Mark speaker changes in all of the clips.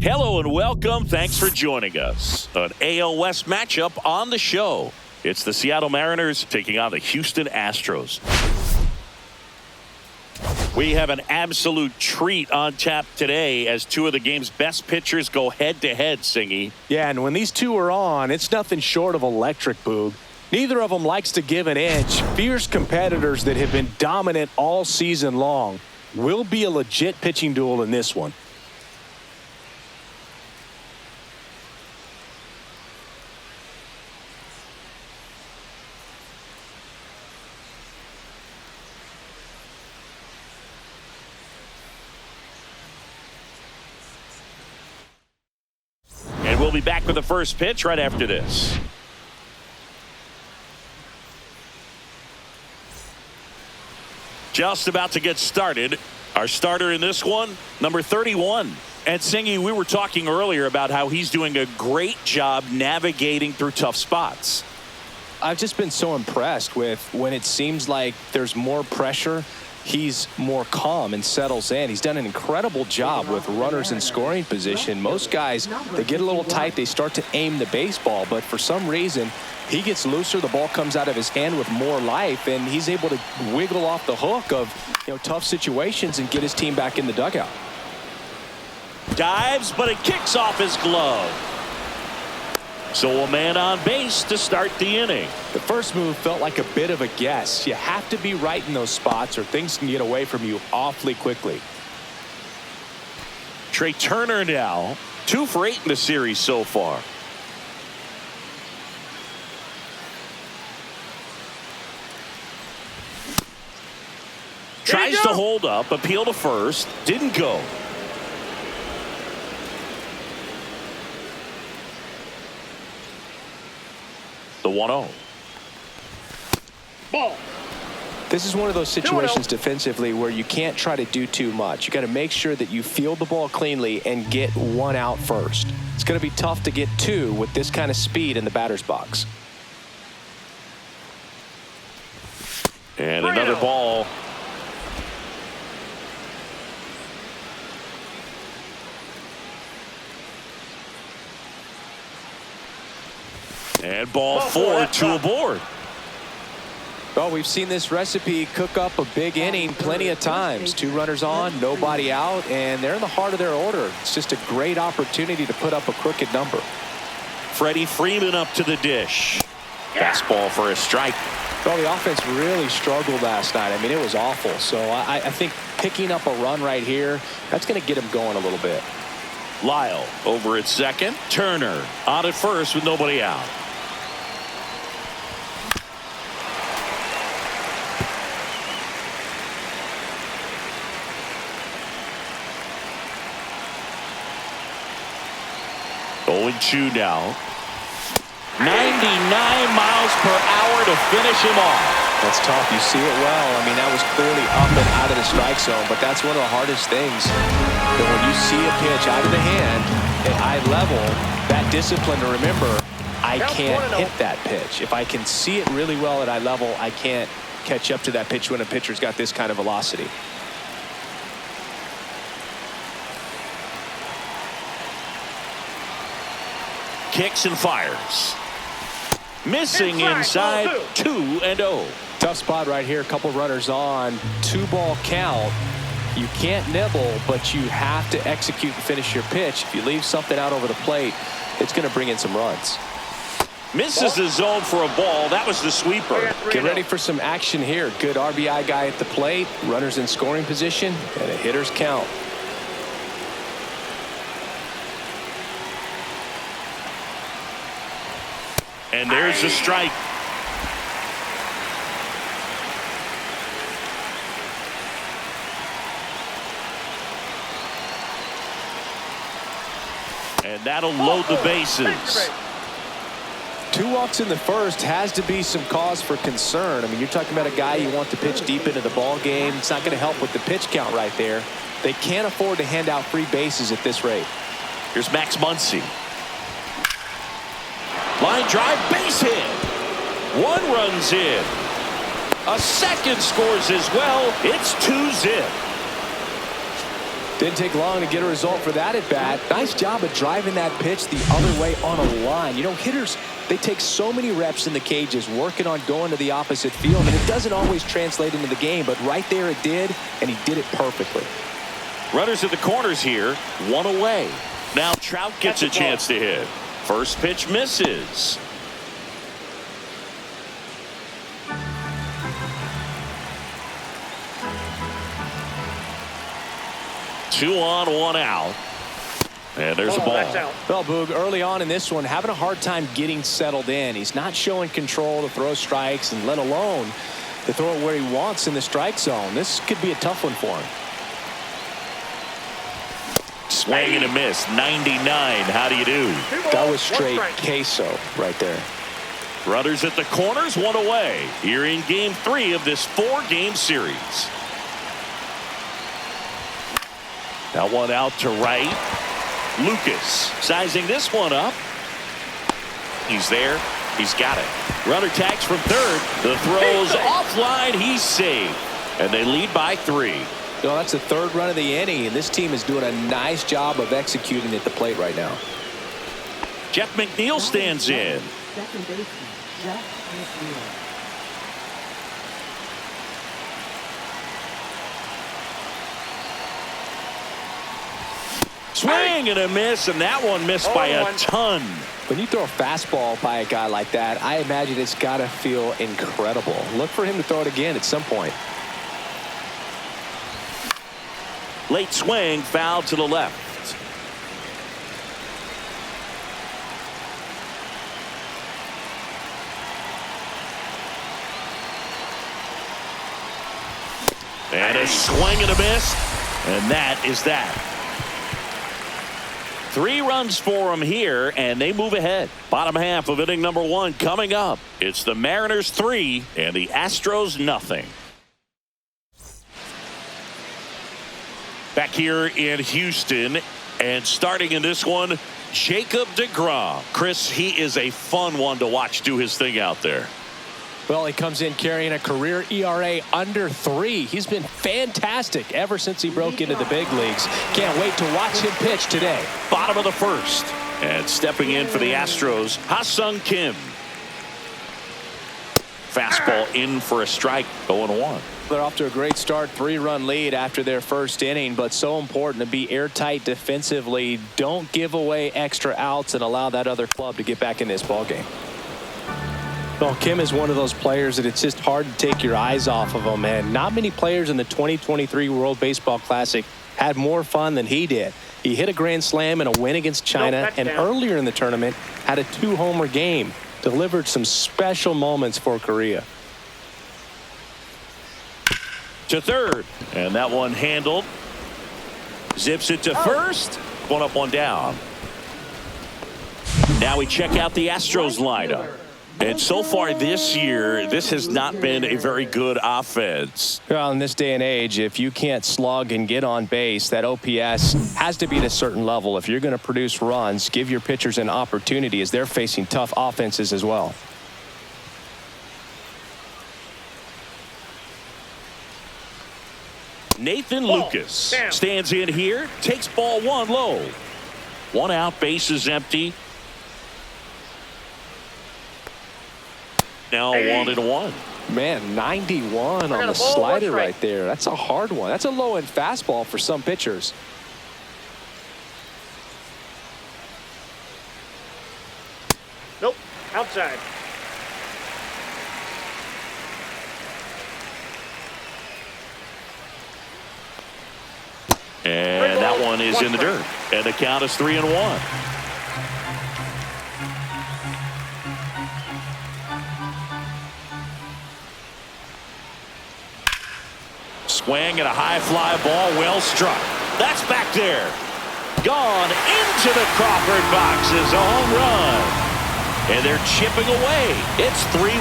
Speaker 1: Hello and welcome. Thanks for joining us. An AL West matchup on the show. It's the Seattle Mariners taking on the Houston Astros. We have an absolute treat on tap today as two of the game's best pitchers go head-to-head, Singy.
Speaker 2: Yeah, and when these two are on, it's nothing short of electric, Boog. Neither of them likes to give an inch. Fierce competitors that have been dominant all season long. Will be a legit pitching duel in this one.
Speaker 1: And we'll be back with the first pitch right after this. Just about to get started. Our starter in this one, number 31. And Singy, we were talking earlier about how he's doing a great job navigating through tough spots.
Speaker 2: I've just been so impressed with when it seems like there's more pressure, he's more calm and settles in. He's done an incredible job with runners in scoring position. Most guys, they get a little tight, they start to aim the baseball, but for some reason, he gets looser, the ball comes out of his hand with more life, and he's able to wiggle off the hook of tough situations and get his team back in the dugout.
Speaker 1: Dives, but it kicks off his glove. So a man on base to start the inning.
Speaker 2: The first move felt like a bit of a guess. You have to be right in those spots or things can get away from you awfully quickly.
Speaker 1: Trey Turner now, 2 for 8 in the series so far. Tries to hold up, appeal to first, didn't go. The 1-0.
Speaker 3: Ball.
Speaker 2: This is one of those situations defensively where you can't try to do too much. You got to make sure that you field the ball cleanly and get one out first. It's going to be tough to get 2 with this kind of speed in the batter's box.
Speaker 1: And another ball. And ball 4, 2 aboard.
Speaker 2: Well, we've seen this recipe cook up a big inning plenty of times. 2 runners on, nobody out, and they're in the heart of their order. It's just a great opportunity to put up a crooked number.
Speaker 1: Freddie Freeman up to the dish. Fastball for a strike.
Speaker 2: Well, the offense really struggled last night. I mean, it was awful. So I think picking up a run right here, that's going to get him going a little bit.
Speaker 1: Lyle over at second. Turner on at first with nobody out. Going 2 now. 99 miles per hour to finish him off.
Speaker 2: That's tough. You see it well. I mean, that was clearly up and out of the strike zone, but that's one of the hardest things. That when you see a pitch out of the hand at eye level, that discipline to remember, I can't hit that pitch. If I can see it really well at eye level, I can't catch up to that pitch when a pitcher's got this kind of velocity.
Speaker 1: Kicks and fires. Missing inside. 2-0.
Speaker 2: Tough spot right here. A couple runners on. 2-ball count. You can't nibble, but you have to execute and finish your pitch. If you leave something out over the plate, it's going to bring in some runs.
Speaker 1: Misses the zone for a ball. That was the sweeper.
Speaker 2: Get ready for some action here. Good RBI guy at the plate. Runners in scoring position and a hitter's count.
Speaker 1: And there's a strike. And that'll load the bases.
Speaker 2: 2 walks in the first has to be some cause for concern. I mean, you're talking about a guy you want to pitch deep into the ball game. It's not going to help with the pitch count right there. They can't afford to hand out free bases at this rate.
Speaker 1: Here's Max Muncy. Line drive, base hit. 1 runs in. A second scores as well. It's 2-0.
Speaker 2: Didn't take long to get a result for that at bat. Nice job of driving that pitch the other way on a line. You know, hitters, they take so many reps in the cages working on going to the opposite field, and it doesn't always translate into the game, but right there it did, and he did it perfectly.
Speaker 1: Runners at the corners here, one away. Now Trout gets a chance to hit. First pitch misses. Two on, one out. And there's a ball.
Speaker 2: Well, Boog, early on in this one, having a hard time getting settled in. He's not showing control to throw strikes, and let alone to throw it where he wants in the strike zone. This could be a tough one for him.
Speaker 1: Swing and a miss. 99. How do you do?
Speaker 2: That was straight queso right there.
Speaker 1: Runners at the corners, one away. Here in game 3 of this 4-game series. That one out to right. Lucas sizing this one up. He's there. He's got it. Runner tags from third. The throw's offline. He's safe. And they lead by 3.
Speaker 2: No, that's the third run of the inning, and this team is doing a nice job of executing at the plate right now.
Speaker 1: Jeff McNeil stands in.
Speaker 3: Second baseman, Jeff McNeil.
Speaker 1: Swing and a miss, and that one missed by a ton.
Speaker 2: When you throw a fastball by a guy like that, I imagine it's got to feel incredible. Look for him to throw it again at some point.
Speaker 1: Late swing, foul to the left. And a swing and a miss, and that is that. 3 runs for them here, and they move ahead. Bottom half of inning number 1 coming up. It's the Mariners 3 and the Astros nothing. Back here in Houston, and starting in this one, J.deGrom. Chris, he is a fun one to watch do his thing out there.
Speaker 2: Well, he comes in carrying a career ERA under 3. He's been fantastic ever since he broke into the big leagues. Can't wait to watch him pitch today.
Speaker 1: Bottom of the first, and stepping in for the Astros, HOU-C. Fastball in for a strike, 0-1.
Speaker 2: They're off to a great start, 3-run lead after their first inning, but so important to be airtight defensively. Don't give away extra outs and allow that other club to get back in this ballgame. Well, Kim is one of those players that it's just hard to take your eyes off of him, and not many players in the 2023 World Baseball Classic had more fun than he did. He hit a grand slam in a win against China, and earlier in the tournament had a 2-homer game. Delivered some special moments for Korea.
Speaker 1: To third, and that one handled. Zips it to first. One up, one down. Now we check out the Astros lineup. And so far this year, this has not been a very good offense.
Speaker 2: Well, in this day and age, if you can't slug and get on base, that OPS has to be at a certain level. If you're going to produce runs, give your pitchers an opportunity as they're facing tough offenses as well.
Speaker 1: Nathan Lucas stands in here, takes ball 1 low. 1 out, base is empty. Now 1-1.
Speaker 2: Man, 91 on the slider right there. That's a hard one. That's a low-end fastball for some pitchers.
Speaker 4: Nope, outside.
Speaker 1: And that one is in the dirt. And the count is 3-1. Swing and a high fly ball, well struck. That's back there. Gone into the Crawford box is a home run. And they're chipping away. It's 3-1.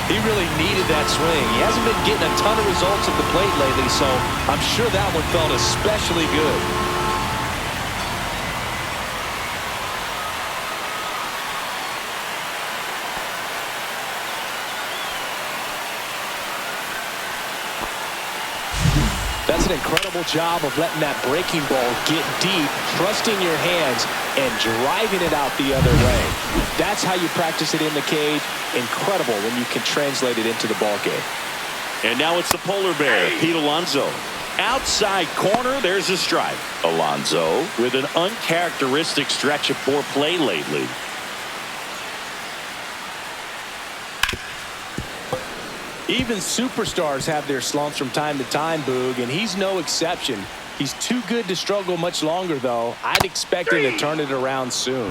Speaker 2: He really needed that swing. He hasn't been getting a ton of results at the plate lately, so I'm sure that one felt especially good. That's an an incredible job of letting that breaking ball get deep, trusting your hands, and driving it out the other way. That's how you practice it in the cage. Incredible when you can translate it into the ball game.
Speaker 1: And now it's the polar bear, Pete Alonso. Outside corner, there's a strike. Alonso with an uncharacteristic stretch of poor play lately.
Speaker 2: Even superstars have their slumps from time to time, Boog, and he's no exception. He's too good to struggle much longer, though. I'd expect him to turn it around soon.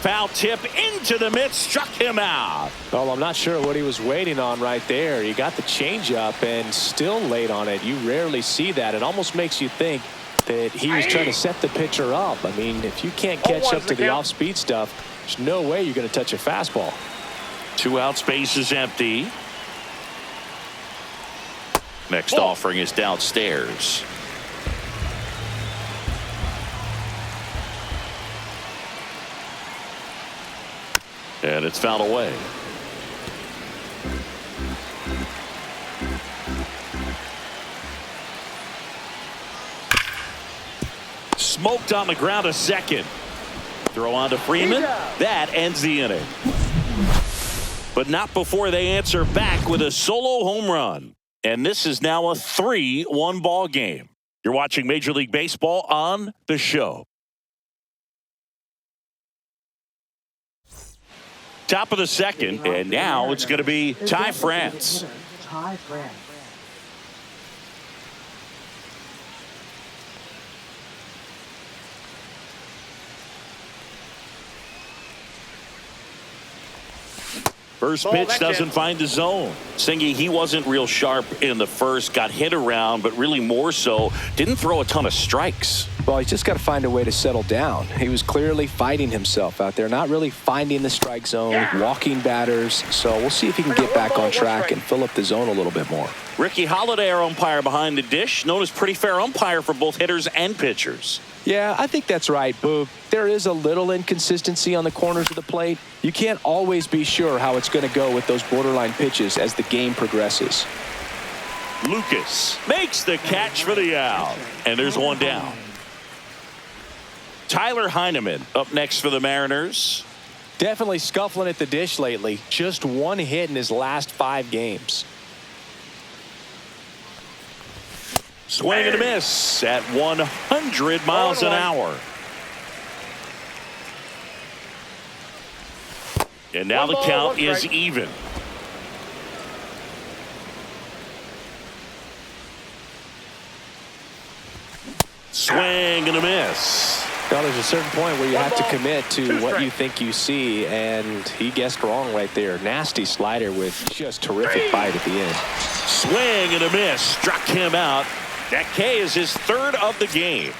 Speaker 1: Foul tip into the mitt, struck him out.
Speaker 2: Well, I'm not sure what he was waiting on right there. He got the changeup and still late on it. You rarely see that. It almost makes you think that he was trying to set the pitcher up. I mean, if you can't catch up to the off-speed stuff, there's no way you're going to touch a fastball.
Speaker 1: 2 out, space is empty. Next offering is downstairs. And it's fouled away. Smoked on the ground a second. Throw on to Freeman. That ends the inning. But not before they answer back with a solo home run. And this is now a 3-1 ball game. You're watching Major League Baseball on the show. Top of the second, and now it's going to be Ty France.
Speaker 3: Ty France.
Speaker 1: First pitch doesn't find the zone. Singy, he wasn't real sharp in the first, got hit around, but really more so, didn't throw a ton of strikes.
Speaker 2: Well, he's just got to find a way to settle down. He was clearly fighting himself out there, not really finding the strike zone, walking batters. So we'll see if he can get back on track and fill up the zone a little bit more.
Speaker 1: Ricky Holiday, our umpire behind the dish, known as pretty fair umpire for both hitters and pitchers.
Speaker 2: Yeah, I think that's right, Boog. There is a little inconsistency on the corners of the plate. You can't always be sure how it's going to go with those borderline pitches as the game progresses.
Speaker 1: Lucas makes the catch for the out. And there's one down. Tyler Heineman up next for the Mariners.
Speaker 2: Definitely scuffling at the dish lately. Just 1 hit in his last 5 games.
Speaker 1: Swing and a miss at 100 miles an hour. And now the count is even. Swing and a miss.
Speaker 2: Well, there's a certain point where you have to commit to what you think you see, and he guessed wrong right there. Nasty slider with just terrific bite at the end.
Speaker 1: Swing and a miss. Struck him out. That K is his 3rd of the game.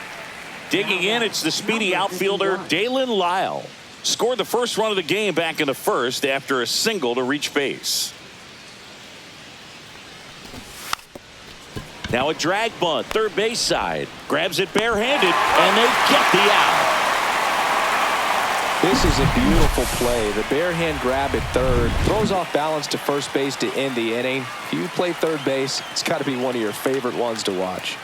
Speaker 1: Digging in, it's the speedy outfielder Dalen Lyle. Scored the first run of the game back in the first after a single to reach base. Now a drag bunt, third base side. Grabs it barehanded, and they get the out.
Speaker 2: This is a beautiful play. The bare hand grab at third. Throws off balance to first base to end the inning. If you play third base, it's got to be one of your favorite ones to watch.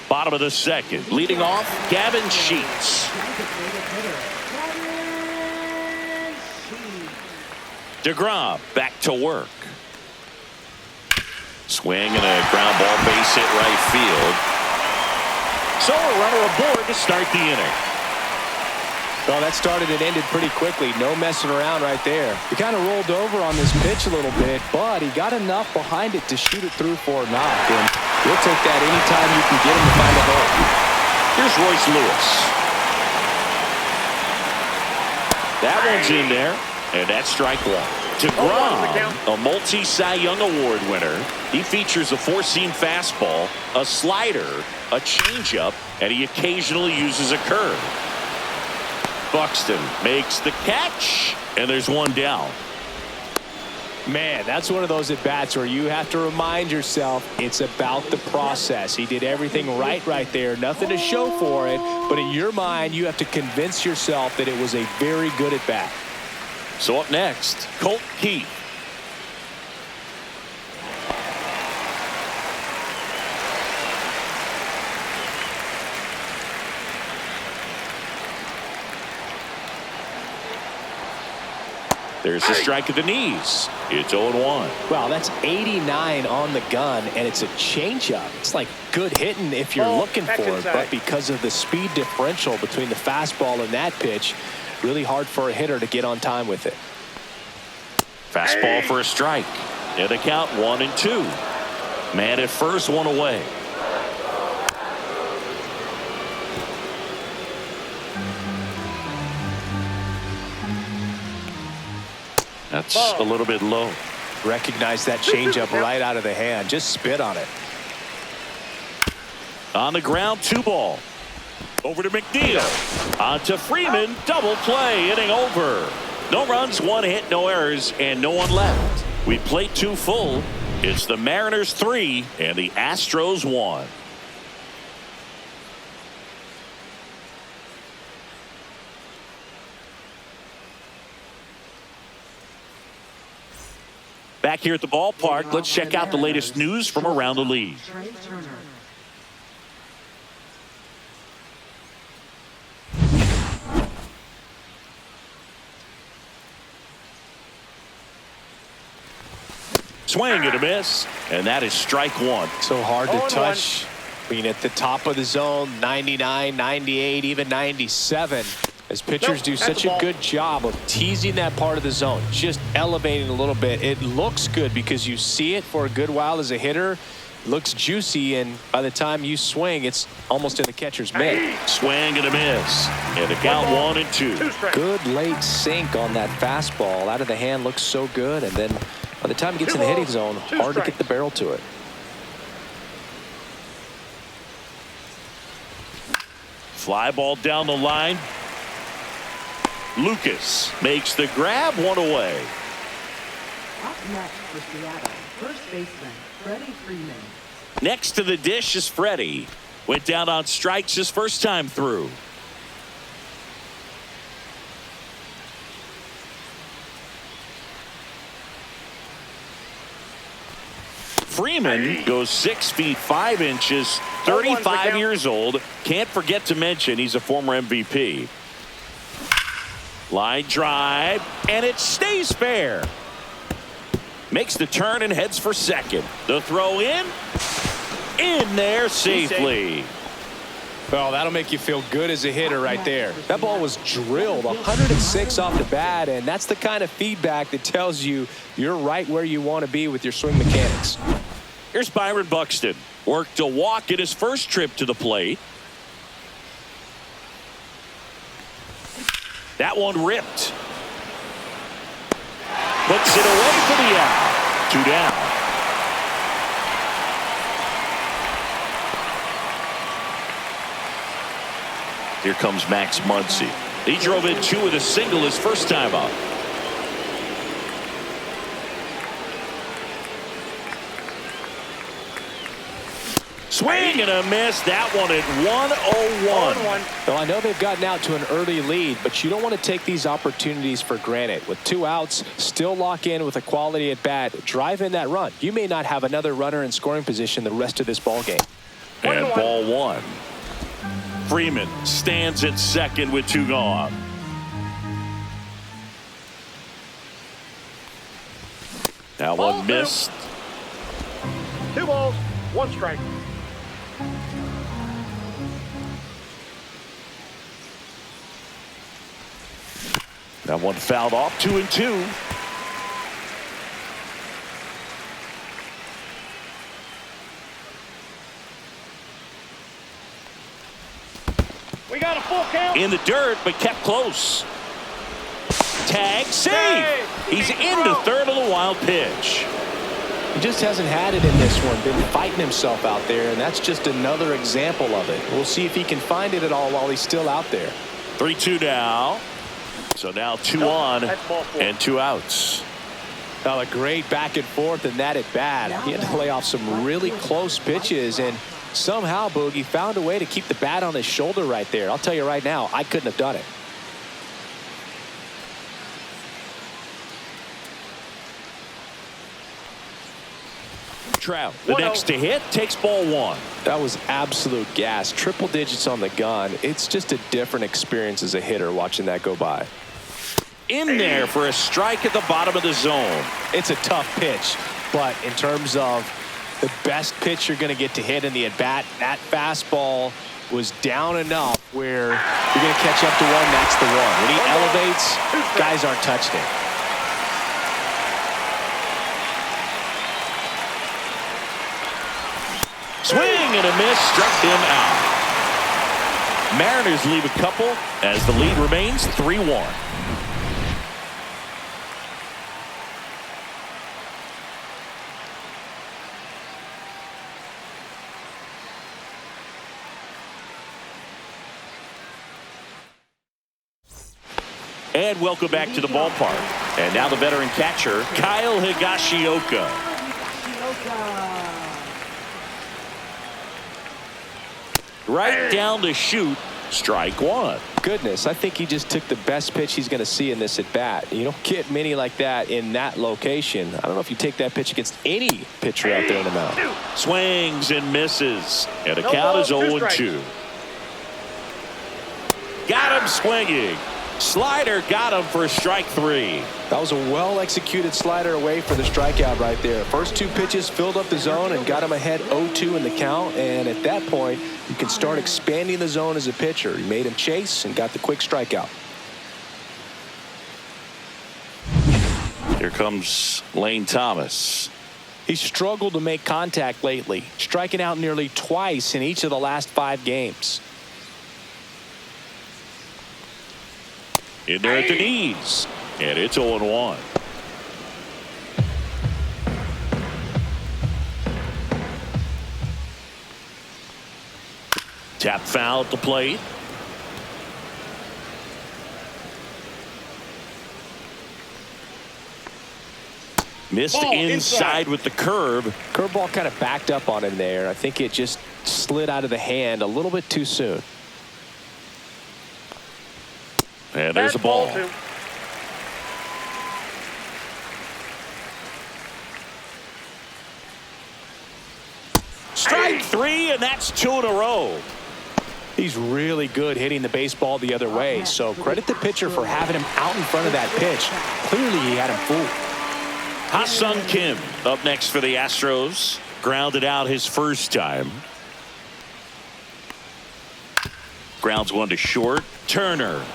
Speaker 1: Bottom of the second. Leading off, Gavin Sheets. DeGrom back to work. Swing and a ground ball, base hit right field. So a runner aboard to start the inning.
Speaker 2: Well, that started and ended pretty quickly. No messing around right there. He kind of rolled over on this pitch a little bit, but he got enough behind it to shoot it through for a knock. And you'll take that anytime you can get him to find a hole.
Speaker 1: Here's Royce Lewis. That one's in there, and that's strike 1. DeGrom, a multi-Cy Young Award winner. He features a 4-seam fastball, a slider, a changeup, and he occasionally uses a curve. Buxton makes the catch, and there's one down.
Speaker 2: Man, that's one of those at-bats where you have to remind yourself it's about the process. He did everything right there. Nothing to show for it, but in your mind, you have to convince yourself that it was a very good at-bat.
Speaker 1: So up next, Colt Keith. There's a strike at the knees. It's 0-1.
Speaker 2: Well, that's 89 on the gun, and it's a changeup. It's like good hitting if you're looking for it, but because of the speed differential between the fastball and that pitch, really hard for a hitter to get on time with it.
Speaker 1: Fastball for a strike. And the count 1-2. Man at first, one away. That's a little bit low.
Speaker 2: Recognize that changeup right out of the hand. Just spit on it.
Speaker 1: On the ground, 2 ball. Over to McNeil. On to Freeman. Double play. Inning over. No runs, 1 hit, no errors, and no one left. We played 2 full. It's the Mariners 3 and the Astros 1. Back here at the ballpark, let's check out the latest news from around the league. Swing and a miss, and that is strike 1.
Speaker 2: So hard to touch. I mean, at the top of the zone, 99, 98, even 97. As pitchers do such a good job of teasing that part of the zone, just elevating a little bit. It looks good because you see it for a good while as a hitter. It looks juicy, and by the time you swing, it's almost in the catcher's mitt.
Speaker 1: Swing and a miss. And the count 1-2.
Speaker 2: Good late sink on that fastball. Out of the hand looks so good, and then by the time it gets in the hitting zone, hard to get the barrel to it.
Speaker 1: Fly ball down the line. Lucas makes the grab, 1 away.
Speaker 3: Up next for Seattle, first baseman Freddie Freeman.
Speaker 1: Next to the dish is Freddie. Went down on strikes his first time through. Freeman goes 6 feet 5 inches, 35 years old. Can't forget to mention he's a former MVP. Line drive, and it stays fair. Makes the turn and heads for second. The throw in there safely.
Speaker 2: Well, that'll make you feel good as a hitter right there. That ball was drilled 106 off the bat, and that's the kind of feedback that tells you you're right where you want to be with your swing mechanics.
Speaker 1: Here's Byron Buxton. Worked a walk in his first trip to the plate. That one ripped. Puts it away for the out. 2 down. Here comes Max Muncy. He drove in 2 with a single his first time up. Swing and a miss. That one at 1-0-1.
Speaker 2: Well, I know they've gotten out to an early lead, but you don't want to take these opportunities for granted. With 2 outs, still lock in with a quality at bat. Drive in that run. You may not have another runner in scoring position the rest of this ball game.
Speaker 1: And ball 1. Freeman stands at second with 2 gone. That one missed.
Speaker 4: 2 balls, 1 strike.
Speaker 1: That one fouled off. 2-2.
Speaker 4: We got a full count.
Speaker 1: In the dirt, but kept close. Tag, save. He's into third on the wild pitch.
Speaker 2: He just hasn't had it in this one. Been fighting himself out there, and that's just another example of it. We'll see if he can find it at all while he's still out there.
Speaker 1: 3-2 now. So now 2 on and 2 outs.
Speaker 2: Well, a great back and forth in that at bat. He had to play off some really close pitches, and somehow Boogie found a way to keep the bat on his shoulder right there. I'll tell you right now, I couldn't have done it.
Speaker 1: Trout, the next to hit, takes ball one.
Speaker 2: That was absolute gas. Triple digits on the gun. It's just a different experience as a hitter watching that go by.
Speaker 1: In there for a strike at the bottom of the zone.
Speaker 2: It's a tough pitch, but in terms of the best pitch you're going to get to hit in the at-bat, that fastball was down enough where you're going to catch up to one. That's the one. When he elevates, guys aren't touching it.
Speaker 1: Swing and a miss, struck him out. Mariners leave a couple as the lead remains 3-1. And welcome back to the ballpark. And now the veteran catcher, Kyle Higashioka. Right down to shoot, strike one.
Speaker 2: Goodness, I think he just took the best pitch he's going to see in this at bat. You don't get many like that in that location. I don't know if you take that pitch against any pitcher out there in the mound.
Speaker 1: Swings and misses, and the count is 0-2. Got him swinging. Slider got him for strike three.
Speaker 2: That was a well-executed slider away for the strikeout right there. First two pitches filled up the zone and got him ahead 0-2 in the count. And at that point, you can start expanding the zone as a pitcher. He made him chase and got the quick strikeout.
Speaker 1: Here comes Lane Thomas.
Speaker 2: He's struggled to make contact lately, striking out nearly twice in each of the last 5 games.
Speaker 1: In there at the knees, and it's 0-1. Tap foul at the plate. Missed inside with the curve.
Speaker 2: Curveball kind of backed up on him there. I think it just slid out of the hand a little bit too soon.
Speaker 1: And there's a ball. Strike three, and that's 2 in a row.
Speaker 2: He's really good hitting the baseball the other way, so credit the pitcher for having him out in front of that pitch. Clearly he had him fooled.
Speaker 1: Ha-Sung Kim up next for the Astros. Grounded out his first time. Grounds one to short. Turner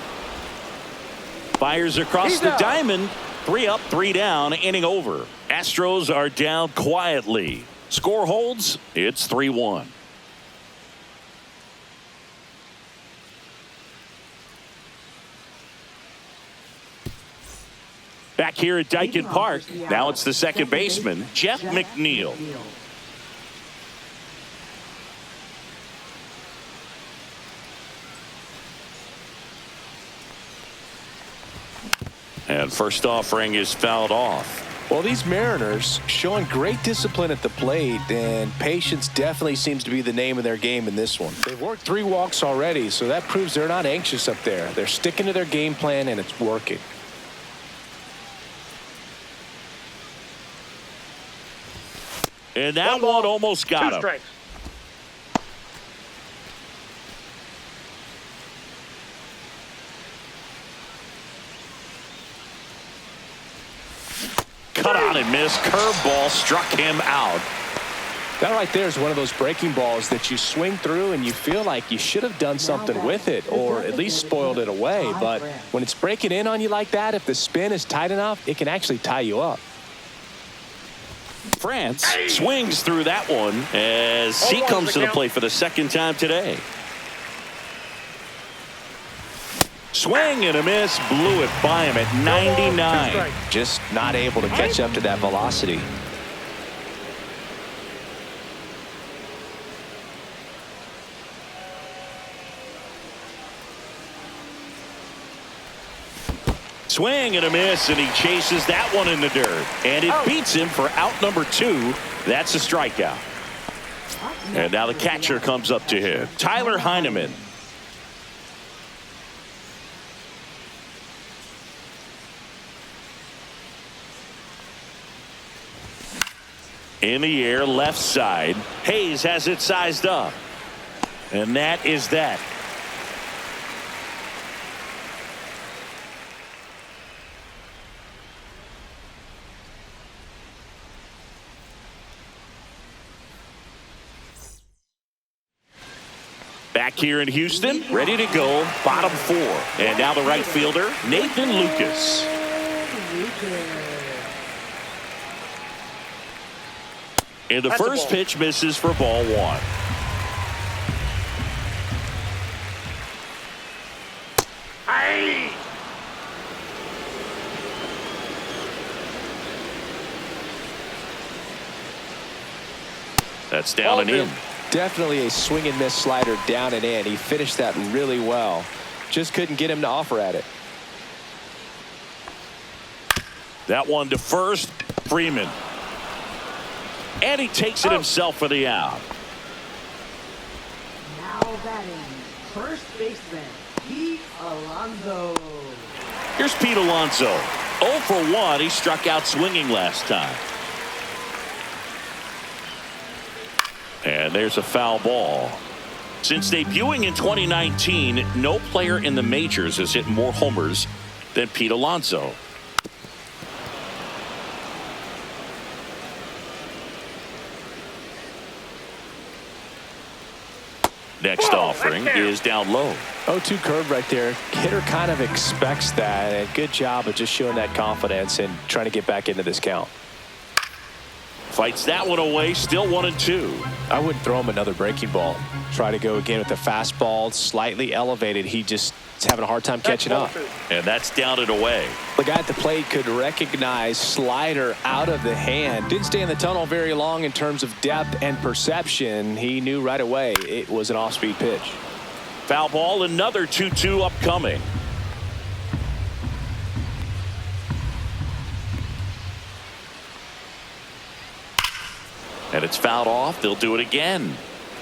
Speaker 1: fires across the diamond. 3 up, 3 down, inning over. Astros are down quietly. Score holds. It's 3-1. Back here at Dyken Park, now it's the second baseman, Jeff McNeil. And first offering is fouled off.
Speaker 2: Well, these Mariners showing great discipline at the plate, and patience definitely seems to be the name of their game in this one. They've worked 3 walks already, so that proves they're not anxious up there. They're sticking to their game plan, and it's working.
Speaker 1: And that one almost got him.
Speaker 4: Strikes.
Speaker 1: Cut on and missed. Curveball struck him out.
Speaker 2: That right there is one of those breaking balls that you swing through and you feel like you should have done something with it or at least spoiled it away. But when it's breaking in on you like that, if the spin is tight enough, it can actually tie you up.
Speaker 1: France swings through that one as he comes to the plate for the second time today. Swing and a miss, blew it by him at 99.
Speaker 2: Just not able to catch up to that velocity.
Speaker 1: Swing and a miss, and he chases that one in the dirt. And it beats him for out number 2. That's a strikeout. And now the catcher comes up to him, Tyler Heineman. In the air, left side. Hayes has it sized up. And that is that. Back here in Houston, ready to go, bottom 4. And now the right fielder, Nathan Lucas. And the first pitch misses for ball 1.
Speaker 4: Hey!
Speaker 1: That's down and in.
Speaker 2: Definitely a swing and miss slider down and in. He finished that really well. Just couldn't get him to offer at it.
Speaker 1: That one to first, Freeman. And he takes it himself for the out.
Speaker 3: Now batting, first baseman, Pete Alonso.
Speaker 1: Here's Pete Alonso. 0 for 1. He struck out swinging last time. And there's a foul ball. Since debuting in 2019, no player in the majors has hit more homers than Pete Alonso. Next offering is down low.
Speaker 2: 0-2 curve right there. Hitter kind of expects that. And good job of just showing that confidence and trying to get back into this count.
Speaker 1: Fights that one away. Still 1-2.
Speaker 2: I wouldn't throw him another breaking ball. Try to go again with the fastball, slightly elevated. He just is having a hard time catching up.
Speaker 1: And that's down and away.
Speaker 2: The guy at the plate could recognize slider out of the hand. Didn't stay in the tunnel very long in terms of depth and perception. He knew right away it was an off-speed pitch.
Speaker 1: Foul ball, another 2-2 upcoming. And it's fouled off. They'll do it again.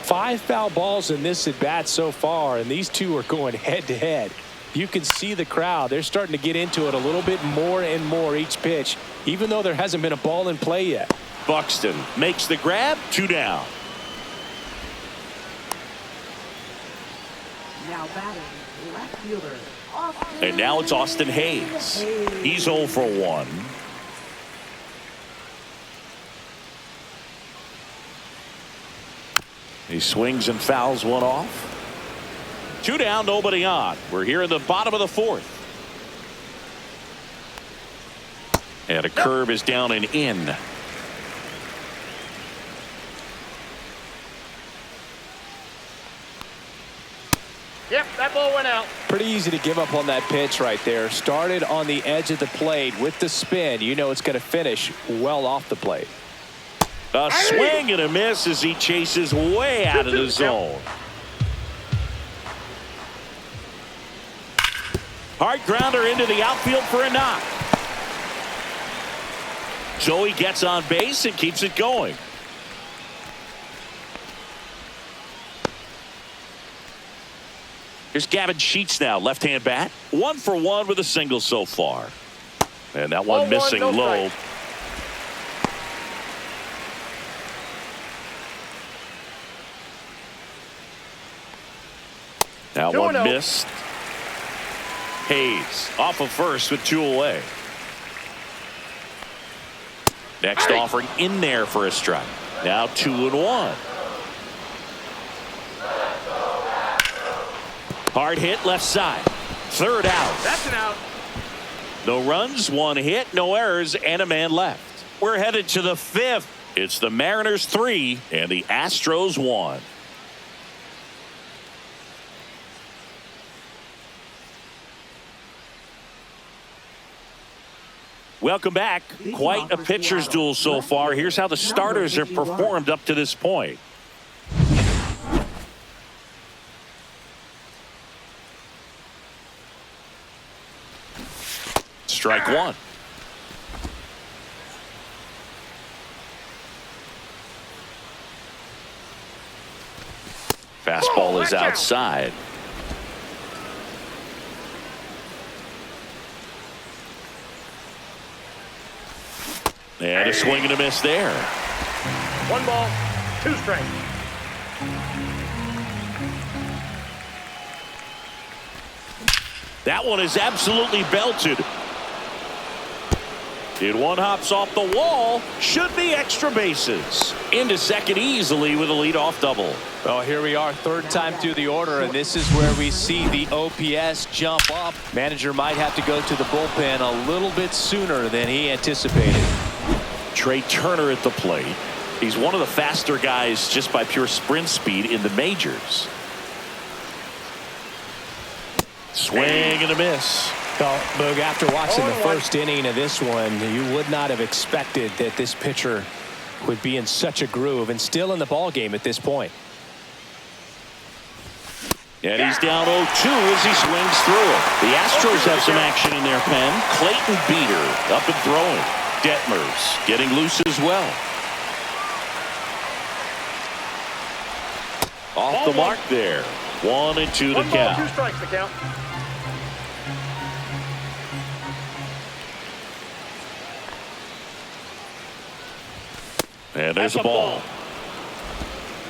Speaker 2: 5 foul balls in this at bat so far, and these two are going head to head. You can see the crowd. They're starting to get into it a little bit more and more each pitch, even though there hasn't been a ball in play yet.
Speaker 1: Buxton makes the grab. 2 down.
Speaker 3: Now batting, left fielder, Austin.
Speaker 1: And now it's Austin Hayes. He's 0 for 1. He swings and fouls one off. 2 down, nobody on. We're here in the bottom of the 4th. And a curve is down and in.
Speaker 4: Yep, that ball went out.
Speaker 2: Pretty easy to give up on that pitch right there. Started on the edge of the plate with the spin. You know it's going to finish well off the plate.
Speaker 1: A swing and a miss as he chases way out of the zone. Hard grounder into the outfield for a knock. So he gets on base and keeps it going. Here's Gavin Sheets now, left-hand bat. 1 for 1 with a single so far. And that one missing low. Now one missed. Hayes off of first with 2 away. Next offering in there for a strike. Now 2-1. Hard hit left side. 3rd out.
Speaker 4: That's an out.
Speaker 1: No runs, 1 hit, no errors, and a man left. We're headed to the 5th. It's the Mariners 3 and the Astros 1. Welcome back. Quite a pitcher's duel so far. Here's how the starters have performed up to this point. Strike 1. Fastball is outside. And a swing and a miss there.
Speaker 4: One ball, two strikes.
Speaker 1: That one is absolutely belted. And one hops off the wall. Should be extra bases. Into second easily with a leadoff double.
Speaker 2: Well, here we are, third time through the order, and this is where we see the OPS jump up. Manager might have to go to the bullpen a little bit sooner than he anticipated.
Speaker 1: Trey Turner at the plate. He's one of the faster guys just by pure sprint speed in the majors. Swing and a miss.
Speaker 2: Well, Boog, after watching the first inning of this one, you would not have expected that this pitcher would be in such a groove and still in the ball game at this point.
Speaker 1: And he's down 0-2 as he swings through it. The Astros have some action in their pen. Clayton Beeter up and throwing. Detmers getting loose as well. Off the mark there. 1-2 to count.
Speaker 4: 2 strikes to count.
Speaker 1: And there's a ball.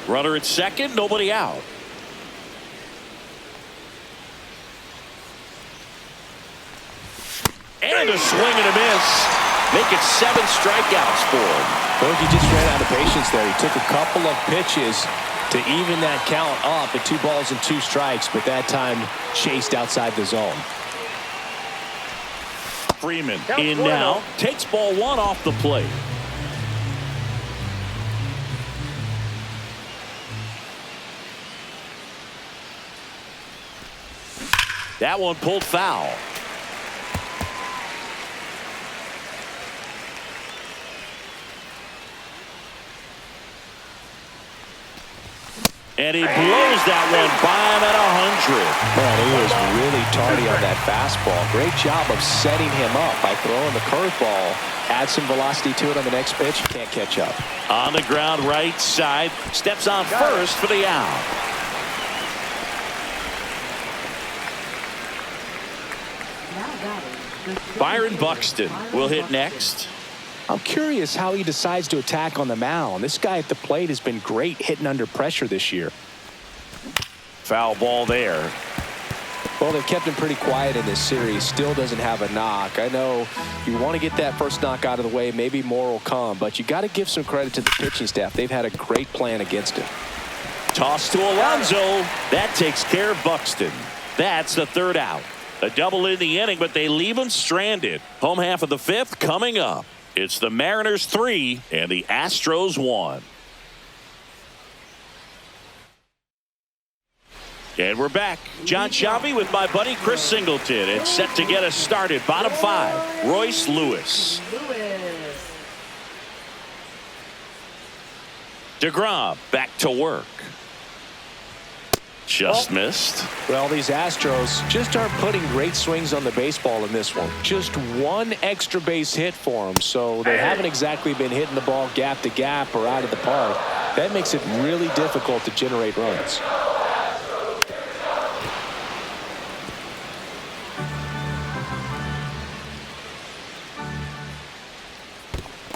Speaker 1: Runner at second, nobody out. And a swing and a miss. Make it 7 strikeouts for him.
Speaker 2: Well, he just ran out of patience there. He took a couple of pitches to even that count up at 2 balls and 2 strikes, but that time chased outside the zone.
Speaker 1: Freeman in now. Takes ball 1 off the plate. That one pulled foul. And he blows that one by him at 100.
Speaker 2: Man, he was really tardy on that fastball. Great job of setting him up by throwing the curveball. Add some velocity to it on the next pitch. Can't catch up.
Speaker 1: On the ground right side. Steps on first for the out. Byron Buxton will hit next.
Speaker 2: I'm curious how he decides to attack on the mound. This guy at the plate has been great hitting under pressure this year.
Speaker 1: Foul ball there.
Speaker 2: Well, they've kept him pretty quiet in this series. Still doesn't have a knock. I know you want to get that first knock out of the way. Maybe more will come, but you got to give some credit to the pitching staff. They've had a great plan against him.
Speaker 1: Toss to Alonso. That takes care of Buxton. That's the third out. A double in the inning, but they leave him stranded. Home half of the 5th coming up. It's the Mariners 3 and the Astros 1. And we're back. John Shelby with my buddy Chris Singleton. And set to get us started. Bottom 5, Royce Lewis. DeGrom back to work. Just missed.
Speaker 2: Well, these Astros just aren't putting great swings on the baseball in this one. Just 1 extra base hit for them, so they haven't exactly been hitting the ball gap to gap or out of the park. That makes it really difficult to generate runs.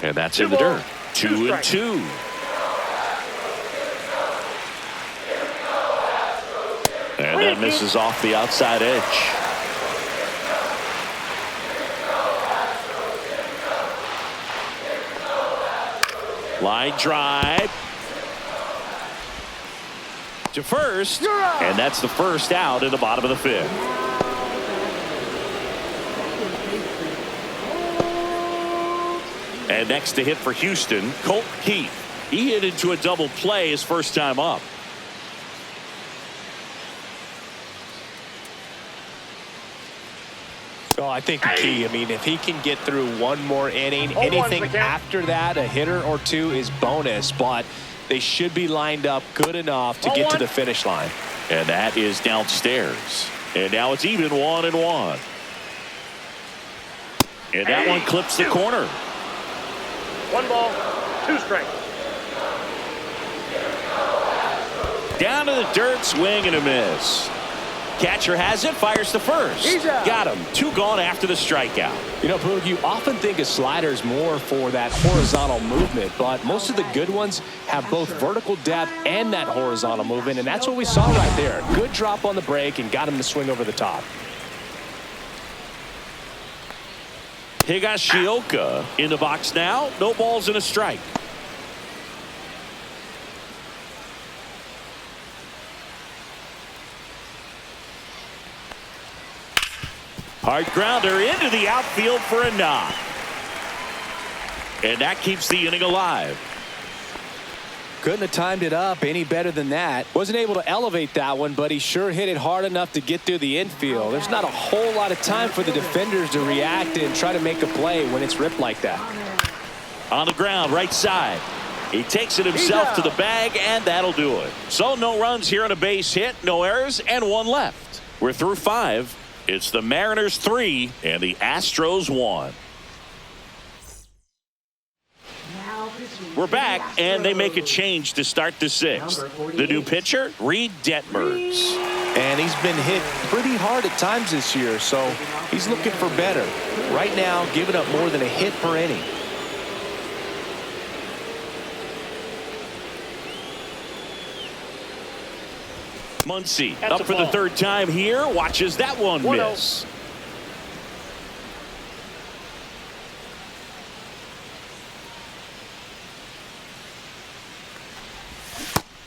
Speaker 1: And that's in the dirt. 2-2. And that misses off the outside edge. Line drive to first, and that's the first out in the bottom of the 5th. And next to hit for Houston, Colt Keith. He hit into a double play his first time up.
Speaker 2: Well, I think the key, I mean, if he can get through 1 more inning, anything after that, a hitter or 2 is bonus, but they should be lined up good enough to get to the finish line.
Speaker 1: And that is downstairs. And now it's even 1-1. And that one clips the corner.
Speaker 4: 1 ball, 2 strikes.
Speaker 1: Down to the dirt, swing and a miss. Catcher has it, fires to first. Got him. 2 gone after the strikeout.
Speaker 2: You know, Boog, you often think a slider is more for that horizontal movement, but most of the good ones have both vertical depth and that horizontal movement, and that's what we saw right there. Good drop on the break and got him to swing over the top.
Speaker 1: HOU-C in the box now. No balls and a strike. Hard grounder into the outfield for a knock. And that keeps the inning alive.
Speaker 2: Couldn't have timed it up any better than that. Wasn't able to elevate that one, but he sure hit it hard enough to get through the infield. There's not a whole lot of time for the defenders to react and try to make a play when it's ripped like that.
Speaker 1: On the ground, right side. He takes it himself to the bag, and that'll do it. So no runs here on a base hit, no errors, and 1 left. We're through 5. It's the Mariners 3 and the Astros 1. We're back, and they make a change to start the 6th. The new pitcher, Reed Detmers.
Speaker 2: And he's been hit pretty hard at times this year, so he's looking for better. Right now, giving up more than a hit per inning.
Speaker 1: Muncy up for the 3rd time here. Watches that one miss.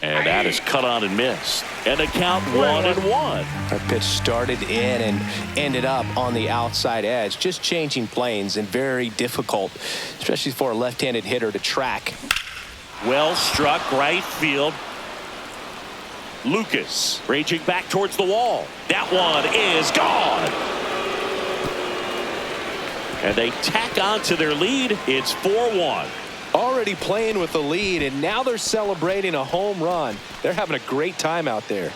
Speaker 1: And that is cut on and missed. And the count 1-1.
Speaker 2: That pitch started in and ended up on the outside edge. Just changing planes and very difficult, especially for a left-handed hitter to track.
Speaker 1: Well struck right field. Lucas raging back towards the wall. That one is gone. And they tack on to their lead. It's 4-1.
Speaker 2: Already playing with the lead, and now they're celebrating a home run. They're having a great time out there.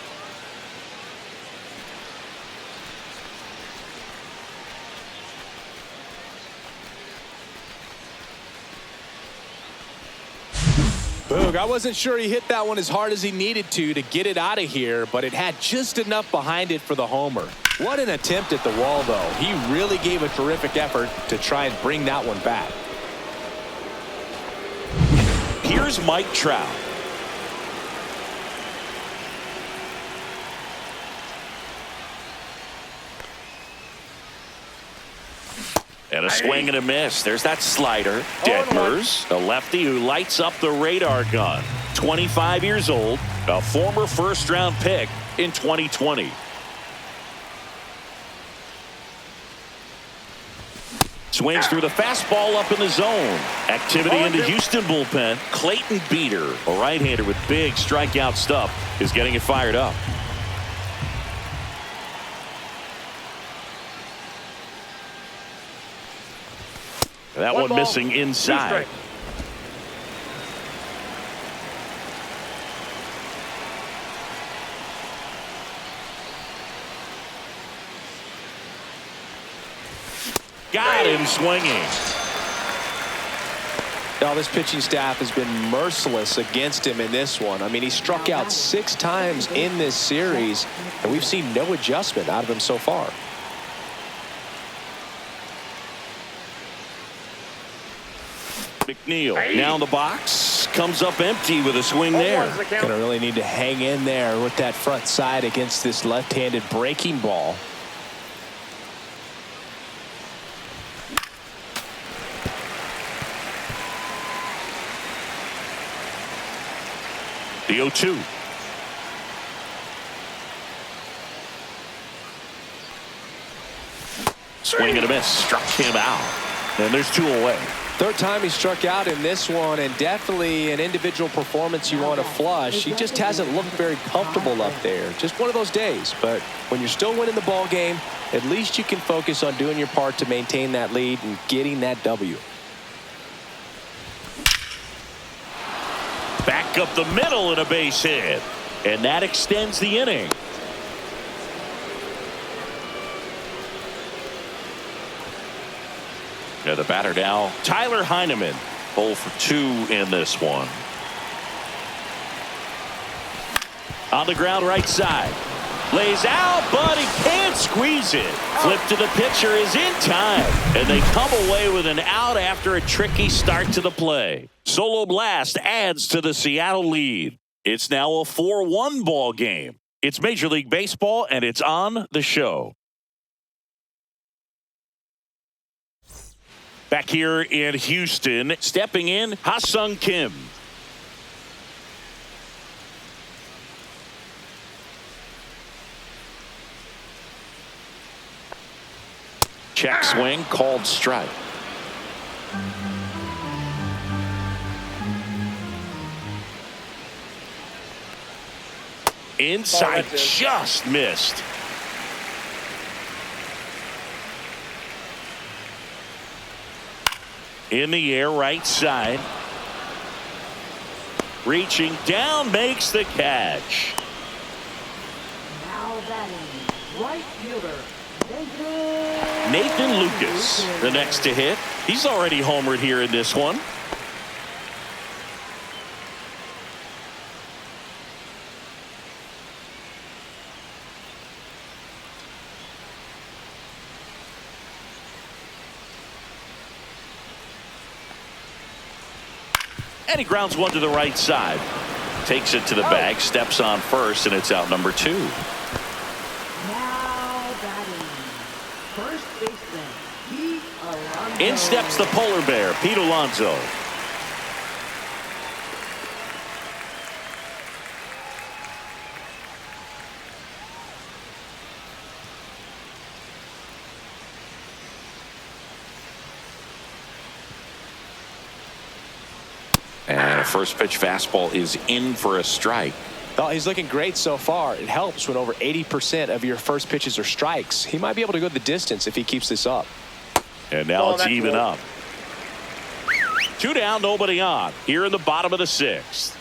Speaker 2: Boog, I wasn't sure he hit that one as hard as he needed to get it out of here, but it had just enough behind it for the homer. What an attempt at the wall, though. He really gave a terrific effort to try and bring that one back.
Speaker 1: Here's Mike Trout. And a swing and a miss. There's that slider. Detmers, a lefty who lights up the radar gun. 25 years old, a former first-round pick in 2020. Swings through the fastball up in the zone. Activity in the Houston bullpen. Clayton Beeter, a right-hander with big strikeout stuff, is getting it fired up. That one missing inside. Got him swinging.
Speaker 2: Now, this pitching staff has been merciless against him in this one. I mean, he struck out 6 times in this series, and we've seen no adjustment out of him so far.
Speaker 1: McNeil now in the box, comes up empty with a swing there.
Speaker 2: Gonna really need to hang in there with that front side against this left-handed breaking ball.
Speaker 1: The 0-2. Swing and a miss, struck him out. And there's 2 away.
Speaker 2: 3rd time he struck out in this one, and definitely an individual performance you want to flush. He just hasn't looked very comfortable up there. Just one of those days. But when you're still winning the ball game, at least you can focus on doing your part to maintain that lead and getting that W.
Speaker 1: Back up the middle and a base hit. And that extends the inning. Yeah, the batter now, Tyler Heineman, 0 for 2 in this one. On the ground right side. Lays out, but he can't squeeze it. Flip to the pitcher is in time. And they come away with an out after a tricky start to the play. Solo blast adds to the Seattle lead. It's now a 4-1 ball game. It's Major League Baseball, and it's on the show. Back here in Houston, stepping in, Ha-Sung Kim. Check swing, called strike. Inside, just missed. In the air, right side. Reaching down, makes the catch.
Speaker 3: Now batting, right fielder,
Speaker 1: Nathan Lucas, the next to hit. He's already homered here in this one. And he grounds one to the right side. Takes it to the bag, steps on first, and it's out number 2.
Speaker 3: now batting, first baseman, Pete Alonso.
Speaker 1: In steps the polar bear, Pete Alonso. And a first pitch fastball is in for a strike.
Speaker 2: Oh, he's looking great so far. It helps when over 80% of your first pitches are strikes. He might be able to go the distance if he keeps this up.
Speaker 1: And now it's even up. 2 down, nobody on. Here in the bottom of the 6th.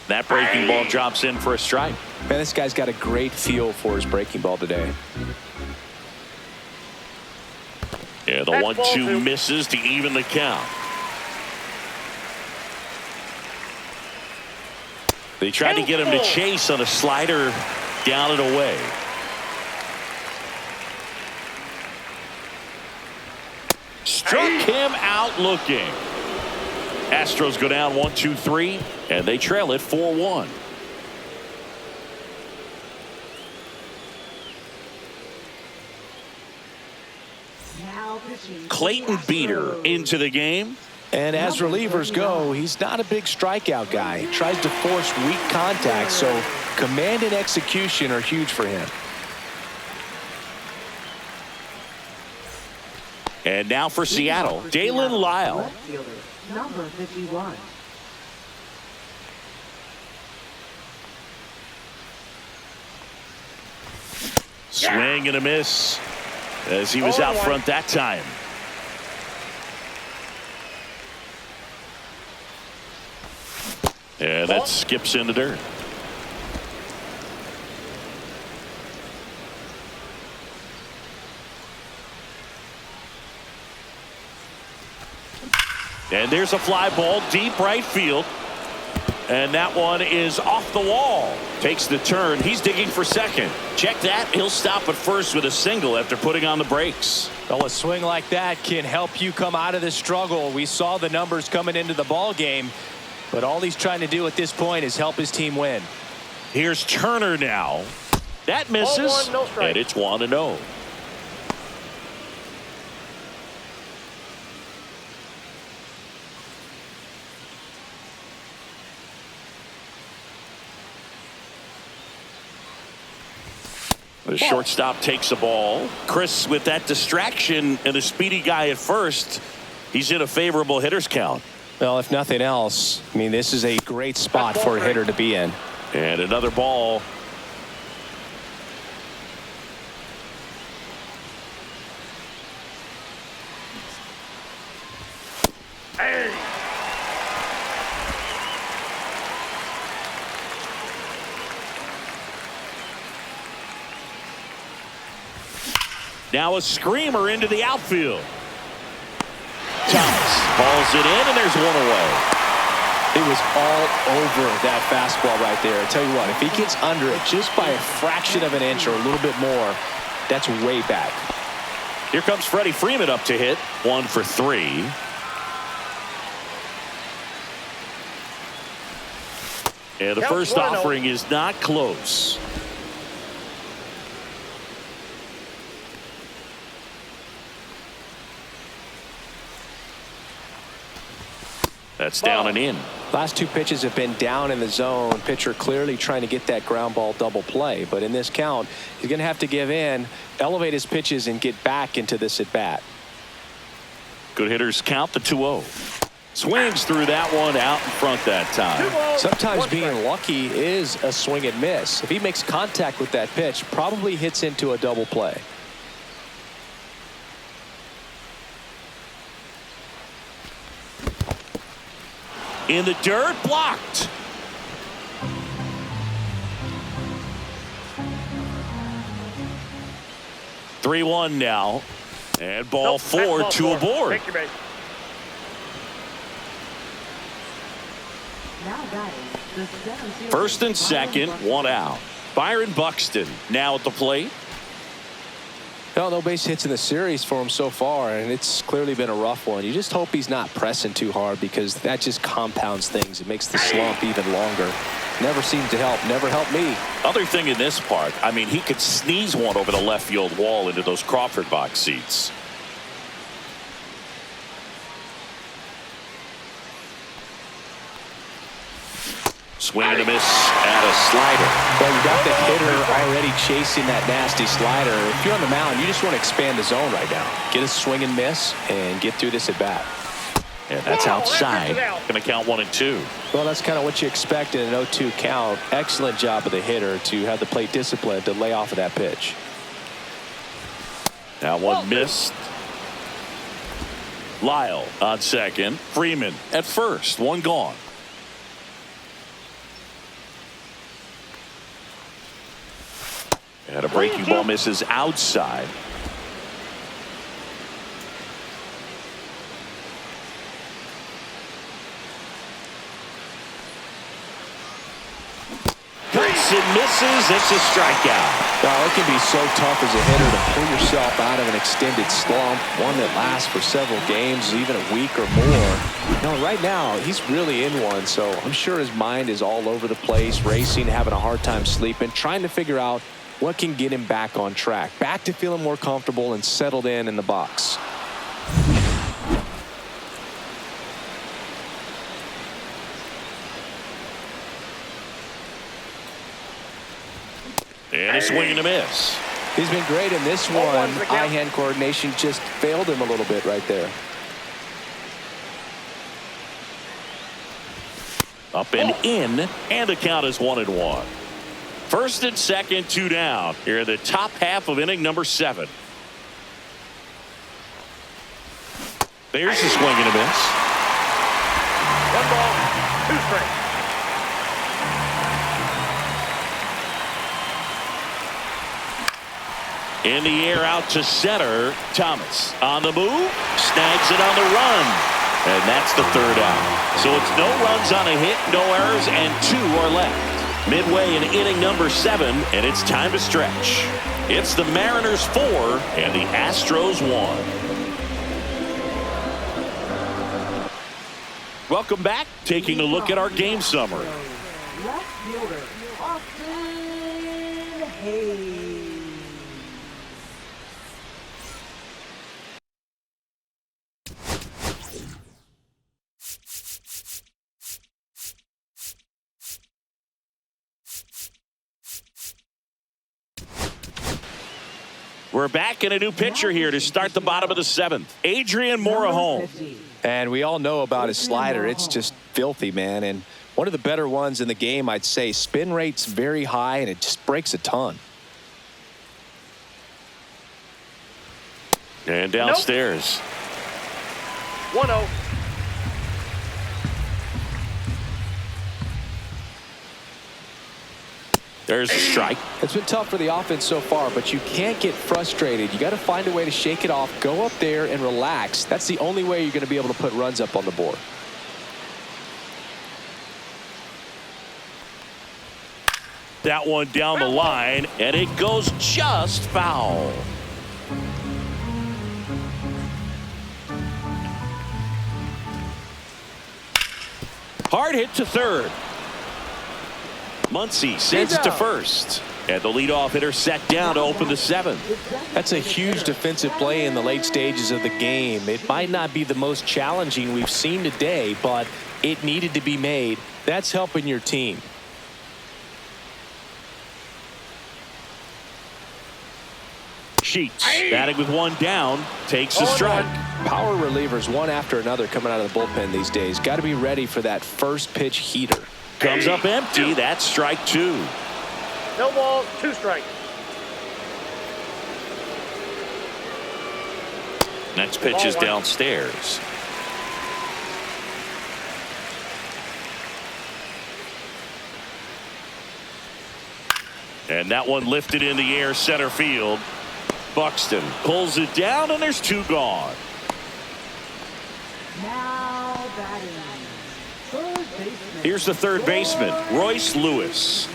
Speaker 1: That breaking ball drops in for a strike.
Speaker 2: Man, this guy's got a great feel for his breaking ball today.
Speaker 1: Yeah, the 1-2 misses to even the count. They tried to get him to chase on a slider down and away. Struck him out looking. Astros go down 1-2-3, and they trail it 4-1. Clayton Beeter into the game.
Speaker 2: And as relievers go, he's not a big strikeout guy. He tries to force weak contact, so command and execution are huge for him.
Speaker 1: And now for Seattle, Dalen Lyle.
Speaker 3: Left fielder, number 51.
Speaker 1: Swing and a miss as he was out front that time. And that skips in the dirt. And there's a fly ball deep right field. And that one is off the wall. Takes the turn. He's digging for second. Check that. He'll stop at first with a single after putting on the brakes.
Speaker 2: Well, a swing like that can help you come out of the struggle. We saw the numbers coming into the ball game, but all he's trying to do at this point is help his team win.
Speaker 1: Here's Turner now. That misses.
Speaker 4: 0-1, no strike.
Speaker 1: And it's 1-0. The shortstop takes the ball. Chris with that distraction and a speedy guy at first. He's in a favorable hitter's count.
Speaker 2: Well, if nothing else, I mean, this is a great spot for a hitter to be in.
Speaker 1: And another ball.
Speaker 4: Hey.
Speaker 1: Now a screamer into the outfield. Thomas balls it in, and there's one away.
Speaker 2: It was all over that fastball right there. I tell you what, if he gets under it just by a fraction of an inch or a little bit more, that's way back.
Speaker 1: Here comes Freddie Freeman up to hit. 1 for 3. And the first offering is not close. That's down and in.
Speaker 2: Last 2 pitches have been down in the zone. Pitcher clearly trying to get that ground ball double play. But in this count, he's going to have to give in, elevate his pitches, and get back into this at bat.
Speaker 1: Good hitters count the 2-0. Swings through that one out in front that time.
Speaker 2: Sometimes being lucky is a swing and miss. If he makes contact with that pitch, probably hits into a double play.
Speaker 1: In the dirt, blocked. Three-1 now, and ball 4, 2 aboard.
Speaker 4: Take your base.
Speaker 3: Now batting, the
Speaker 1: First and second, 1 out. Byron Buxton now at the plate.
Speaker 2: Well, no base hits in the series for him so far, and it's clearly been a rough one. You just hope he's not pressing too hard, because that just compounds things. It makes the slump even longer. Never seemed to help. Never helped me.
Speaker 1: Other thing in this part, I mean, he could sneeze one over the left field wall into those Crawford box seats. Swing and a miss at a slider.
Speaker 2: Well, you got the hitter already chasing that nasty slider. If you're on the mound, you just want to expand the zone right now. Get a swing and miss and get through this at bat.
Speaker 1: And that's outside. Going to count 1 and 2.
Speaker 2: Well, that's kind of what you expect in an 0-2 count. Excellent job of the hitter to have the plate discipline to lay off of that pitch.
Speaker 1: Now one missed. Lyle on second. Freeman at first. 1 gone. And a breaking ball misses outside. Cuts and misses. It's a strikeout.
Speaker 2: Well, it can be so tough as a hitter to pull yourself out of an extended slump, one that lasts for several games, even a week or more. You know, right now, he's really in one, so I'm sure his mind is all over the place, racing, having a hard time sleeping, trying to figure out what can get him back on track, back to feeling more comfortable and settled in the box.
Speaker 1: And a swing and a miss.
Speaker 2: He's been great in this one. Eye-hand coordination just failed him a little bit right there.
Speaker 1: Up and in, and the count is 1-1. First and second, 2 down. Here in the top half of inning number 7. There's a swing and a miss.
Speaker 4: 1 ball, 2 strikes.
Speaker 1: In the air out to center. Thomas on the move. Snags it on the run. And that's the 3rd out. So it's no runs on a hit, no errors, and 2 are left. Midway in inning number 7, and it's time to stretch. It's the Mariners 4 and the Astros 1. Welcome back. Taking a look at our game summary.
Speaker 3: left fielder, Austin Hayes.
Speaker 1: We're back in a new pitcher here to start the bottom of the 7th. Adrian Morejon.
Speaker 2: And we all know about his slider. It's just filthy, man. And one of the better ones in the game, I'd say. Spin rate's very high, and it just breaks a ton.
Speaker 1: And downstairs.
Speaker 4: 1-0.
Speaker 1: There's a strike.
Speaker 2: It's been tough for the offense so far, but you can't get frustrated. You got to find a way to shake it off, go up there and relax. That's the only way you're going to be able to put runs up on the board.
Speaker 1: that one down the line, and it goes just foul. Hard hit to third. Muncy sends it to first. And the leadoff hitter set down to open the seventh.
Speaker 2: That's a huge defensive play in the late stages of the game. It might not be the most challenging we've seen today, but it needed to be made. That's helping your team.
Speaker 1: Sheets batting with one down, takes a strike.
Speaker 2: Power relievers one after another coming out of the bullpen these days. Got to be ready for that first pitch heater.
Speaker 1: Comes up empty. That's strike two.
Speaker 4: No balls, 2 strikes.
Speaker 1: Next pitch is downstairs. And that one lifted in the air center field. Buxton pulls it down, and there's 2 gone.
Speaker 3: Now batting. Third baseman.
Speaker 1: Here's the third baseman, Royce Lewis.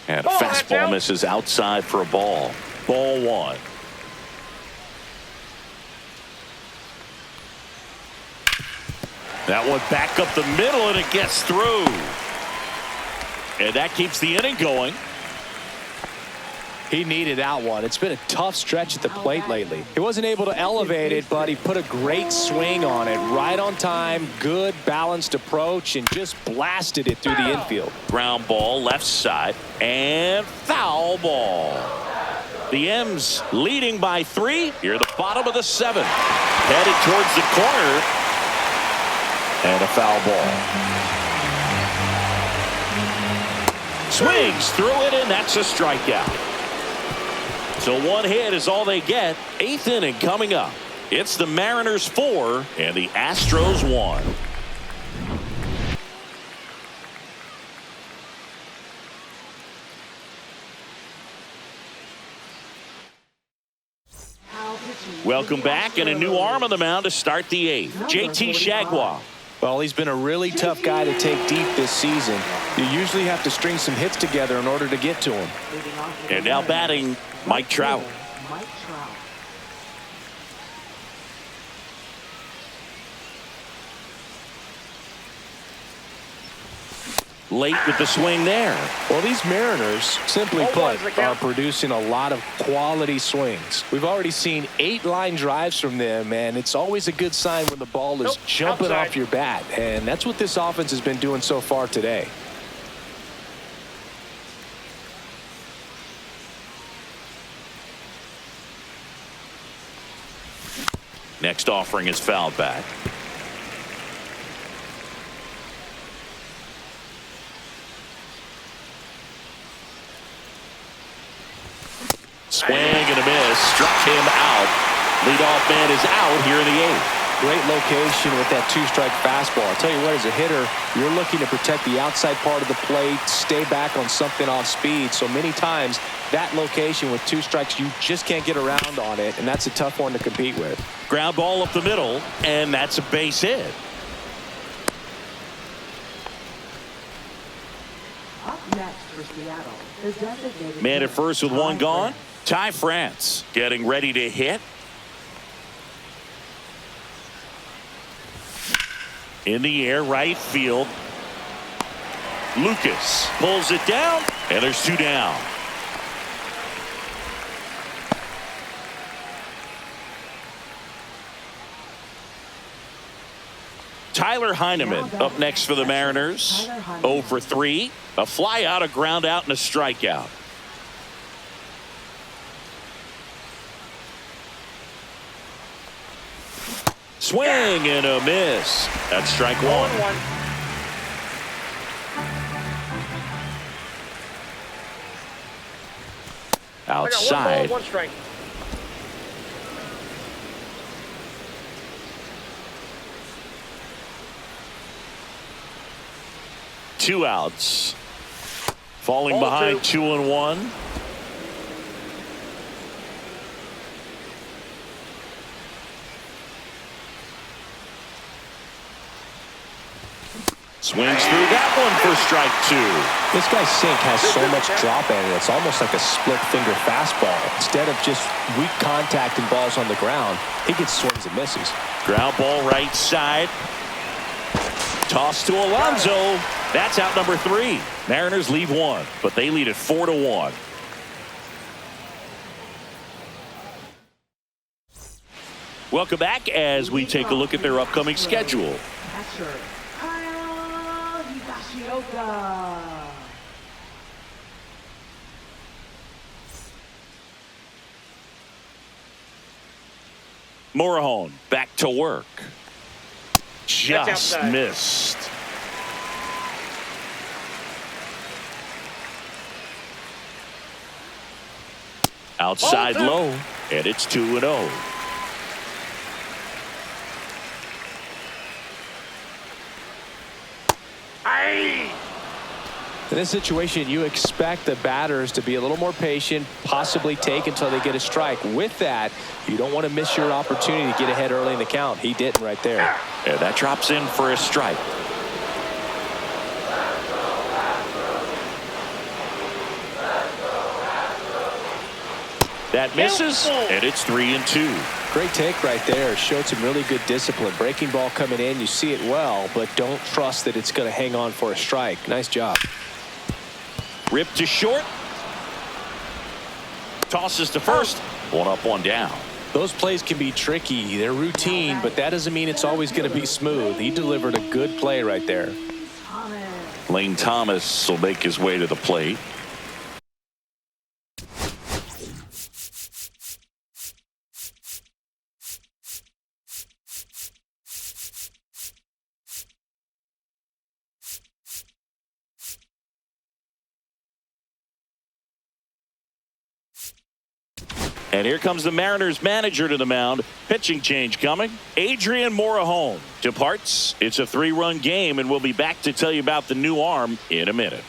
Speaker 1: And a fastball misses outside for a ball. Ball 1. That one back up the middle, and it gets through. And that keeps the inning going.
Speaker 2: He needed that one. It's been a tough stretch at the plate lately. He wasn't able to elevate it, but he put a great swing on it. Right on time, good balanced approach, and just blasted it through the infield.
Speaker 1: Ground ball left side, and foul ball. The M's leading by 3 here at the bottom of the 7th. Headed towards the corner, and a foul ball. Swings through it, and that's a strikeout. So 1 hit is all they get. 8th inning coming up. It's the Mariners 4 and the Astros 1. Welcome back, and a new arm on the mound to start the 8th. J.T. Jaguar.
Speaker 2: Well, he's been a really tough guy to take deep this season. You usually have to string some hits together in order to get to him.
Speaker 1: And now batting, Mike Trout. Late with the swing there.
Speaker 2: Well, these Mariners, simply put, are producing a lot of quality swings. We've already seen 8 line drives from them, and it's always a good sign when the ball is jumping off your bat. And that's what this offense has been doing so far today.
Speaker 1: Next offering is fouled back. Swing and a miss. Struck him out. Leadoff man is out here in the 8th.
Speaker 2: Great location with that 2-strike fastball. I'll tell you what, as a hitter, you're looking to protect the outside part of the plate, stay back on something off speed. So many times, that location with 2 strikes, you just can't get around on it, and that's a tough one to compete with.
Speaker 1: Ground ball up the middle, and that's a base hit.
Speaker 3: Up next for Seattle, the designated
Speaker 1: Man at first with 1 gone. Ty France getting ready to hit. In the air, right field. Lucas pulls it down, and there's 2 down. Tyler Heineman up next for the Mariners. 0 for 3. A fly out, a ground out, and a strikeout. Swing and a miss. That's strike 1. Outside.
Speaker 4: 1 strike.
Speaker 1: Two outs. Falling behind 2-1. Swings through that one for strike 2.
Speaker 2: This guy's sink has so much drop in it. It's almost like a split finger fastball. Instead of just weak contact and balls on the ground, he gets swings and misses.
Speaker 1: Ground ball right side. Toss to Alonso. That's out number 3. Mariners leave 1, but they lead it 4-1. Welcome back as we take a look at their upcoming schedule.
Speaker 3: Catcher, HOU-C.Schlitter.
Speaker 1: Morejon back to work. Just missed. Outside low, and it's 2-0.
Speaker 2: In this situation, you expect the batters to be a little more patient, possibly take until they get a strike. With that, you don't want to miss your opportunity to get ahead early in the count. He didn't right there.
Speaker 1: And that drops in for a strike. That misses, and it's 3-2.
Speaker 2: Great take right there. Showed some really good discipline. Breaking ball coming in, you see it well, but don't trust that it's going to hang on for a strike. Nice job.
Speaker 1: Rip to short. Tosses to first. 1 up, 1 down.
Speaker 2: Those plays can be tricky. They're routine, but that doesn't mean it's always going to be smooth. He delivered a good play right there.
Speaker 1: Lane Thomas will make his way to the plate. And here comes the Mariners manager to the mound. Pitching change coming. Adrian Morejon departs. It's a 3-run game, and we'll be back to tell you about the new arm in a minute.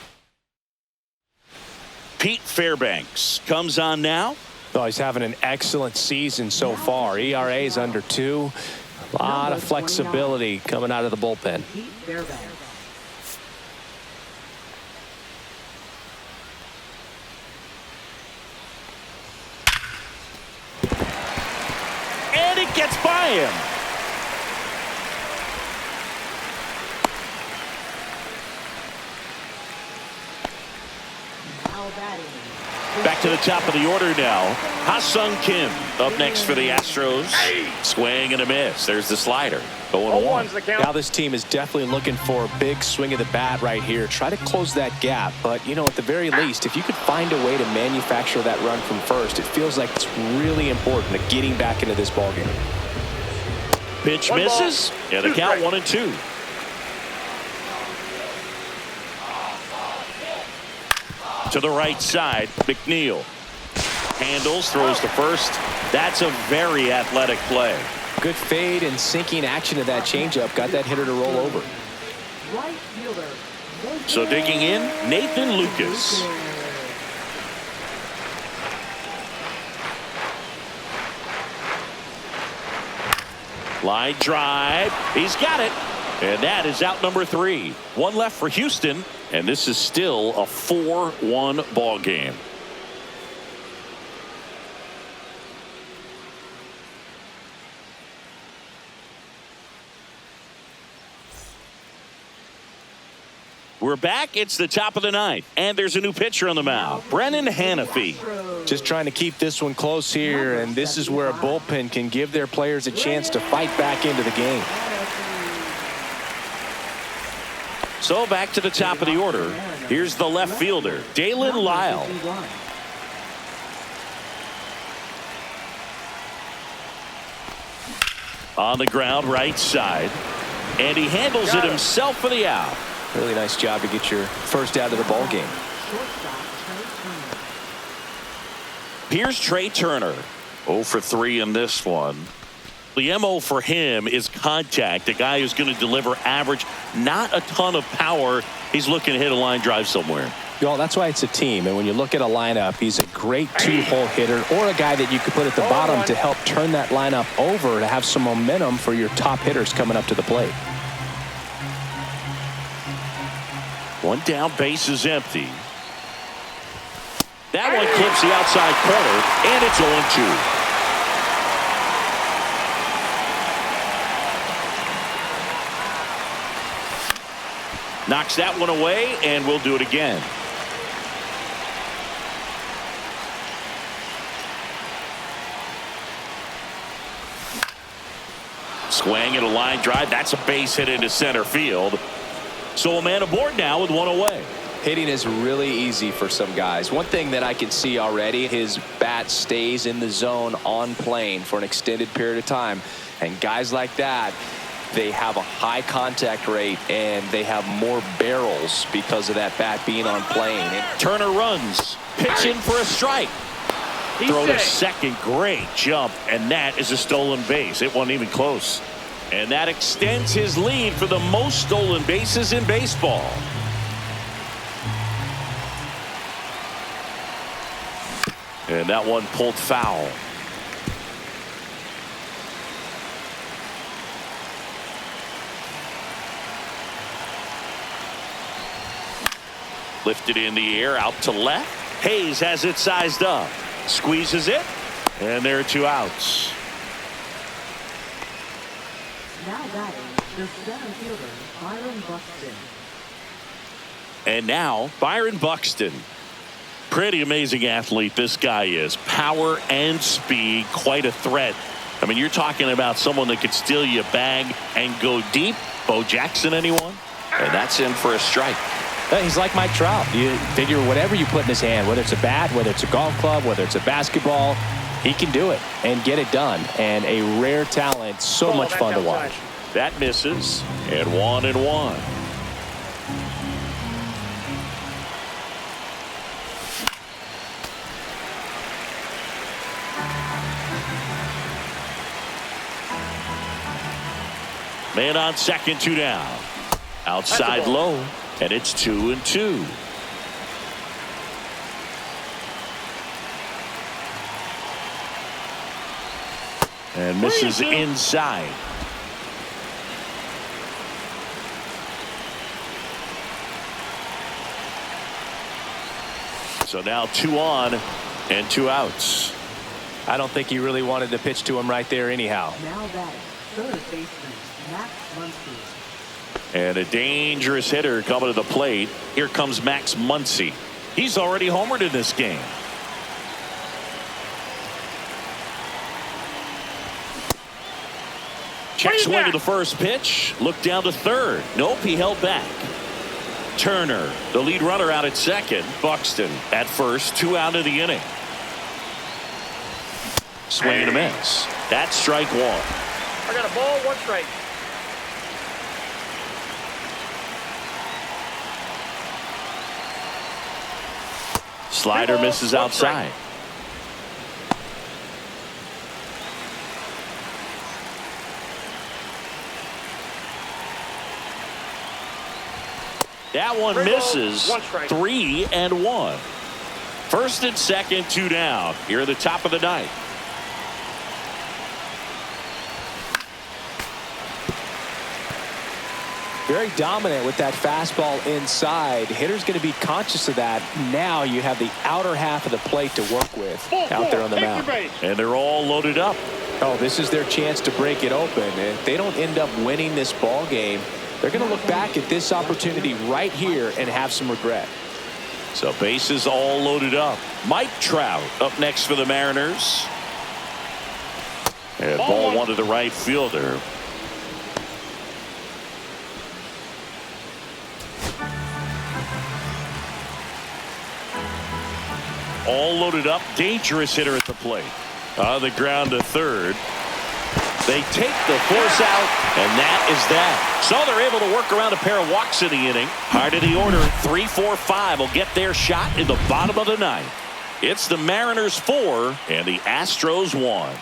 Speaker 1: Pete Fairbanks comes on now.
Speaker 2: Oh, he's having an excellent season so far. ERA is under 2. A lot of flexibility coming out of the bullpen.
Speaker 3: Pete Fairbanks.
Speaker 1: And it gets by him. Back to the top of the order now. Ha-Sung Kim up next for the Astros. Swing and a miss. There's the slider. 0-1.
Speaker 2: Now this team is definitely looking for a big swing of the bat right here. Try to close that gap. But, you know, at the very least, if you could find a way to manufacture that run from first, it feels like it's really important to getting back into this ballgame.
Speaker 1: Pitch misses. Yeah, the count 1-2. To the right side, McNeil handles, throws to first. That's a very athletic play.
Speaker 2: Good fade and sinking action of that changeup got that hitter to roll over.
Speaker 3: Right fielder.
Speaker 1: So digging in, Nathan Lucas. Line drive. He's got it. And that is out number 3. 1 left for Houston. And this is still a 4-1 ball game. We're back. It's the top of the 9th. And there's a new pitcher on the mound. Brennan Hanafy.
Speaker 2: Just trying to keep this one close here. And this is where a bullpen can give their players a chance to fight back into the game.
Speaker 1: So back to the top of the order. Here's the left fielder, Dalen Lyle. On the ground, right side. And he handles it himself for the out.
Speaker 2: Really nice job to get your first out of the ball game.
Speaker 1: Here's Trey Turner. 0 for 3 in this one. The MO for him is contact. A guy who's going to deliver average, not a ton of power. He's looking to hit a line drive somewhere.
Speaker 2: Well, that's why it's a team. And when you look at a lineup, he's a great 2-hole hitter or a guy that you could put at the bottom to help turn that lineup over to have some momentum for your top hitters coming up to the plate.
Speaker 1: One down, base is empty. That one clips the outside corner, and it's 0-2. Knocks that one away, and we'll do it again. Swing at a line drive. That's a base hit into center field. So a man aboard now with one away.
Speaker 2: Hitting is really easy for some guys. One thing that I can see already, his bat stays in the zone on plane for an extended period of time. And guys like that, they have a high contact rate and they have more barrels because of that bat being on plane. And
Speaker 1: Turner runs. Pitch in for a strike. Throw to second. Great jump. And that is a stolen base. It wasn't even close. And that extends his lead for the most stolen bases in baseball. And that one pulled foul. Lifted in the air out to left. Hayes has it sized up. Squeezes it. And there are 2 outs.
Speaker 3: Now batting, the center fielder, Byron Buxton.
Speaker 1: And now Byron Buxton. Pretty amazing athlete this guy is. Power and speed, quite a threat. I mean, you're talking about someone that could steal you a bag and go deep. Bo Jackson, anyone? And that's in for a strike.
Speaker 5: He's like Mike Trout. You figure whatever you put in his hand, whether it's a bat, whether it's a golf club, whether it's a basketball, he can do it and get it done. And a rare talent, so much fun to watch.
Speaker 1: That misses, and 1-1. Man on second, 2 down. Outside low, and it's 2-2. And misses inside. So now 2 on and 2 outs.
Speaker 2: I don't think he really wanted to pitch to him right there anyhow.
Speaker 3: Now batting, third baseman, Max Muncy.
Speaker 1: And a dangerous hitter coming to the plate. Here comes Max Muncy. He's already homered in this game. Check swing to the first pitch. Look down to third. Nope, he held back. Turner, the lead runner, out at second. Buxton at first. 2 out of the inning. Swing and a miss. That's strike 1.
Speaker 4: I got a ball, 1 strike.
Speaker 1: Slider misses outside. That one misses. 3-1. First and second, 2 down. Here at the top of the ninth.
Speaker 2: Very dominant with that fastball inside. Hitter's going to be conscious of that. Now you have the outer half of the plate to work with out there on the mound.
Speaker 1: And they're all loaded up.
Speaker 2: Oh, this is their chance to break it open. If they don't end up winning this ball game, they're going to look back at this opportunity right here and have some regret.
Speaker 1: So bases all loaded up. Mike Trout up next for the Mariners. And ball 1 to the right fielder. All loaded up. Dangerous hitter at the plate. On the ground to third. They take the force out, and that is that. So they're able to work around a pair of walks in the inning. Heart of the order, 3, 4, 5 will get their shot in the bottom of the ninth. It's the Mariners 4 and the Astros 1.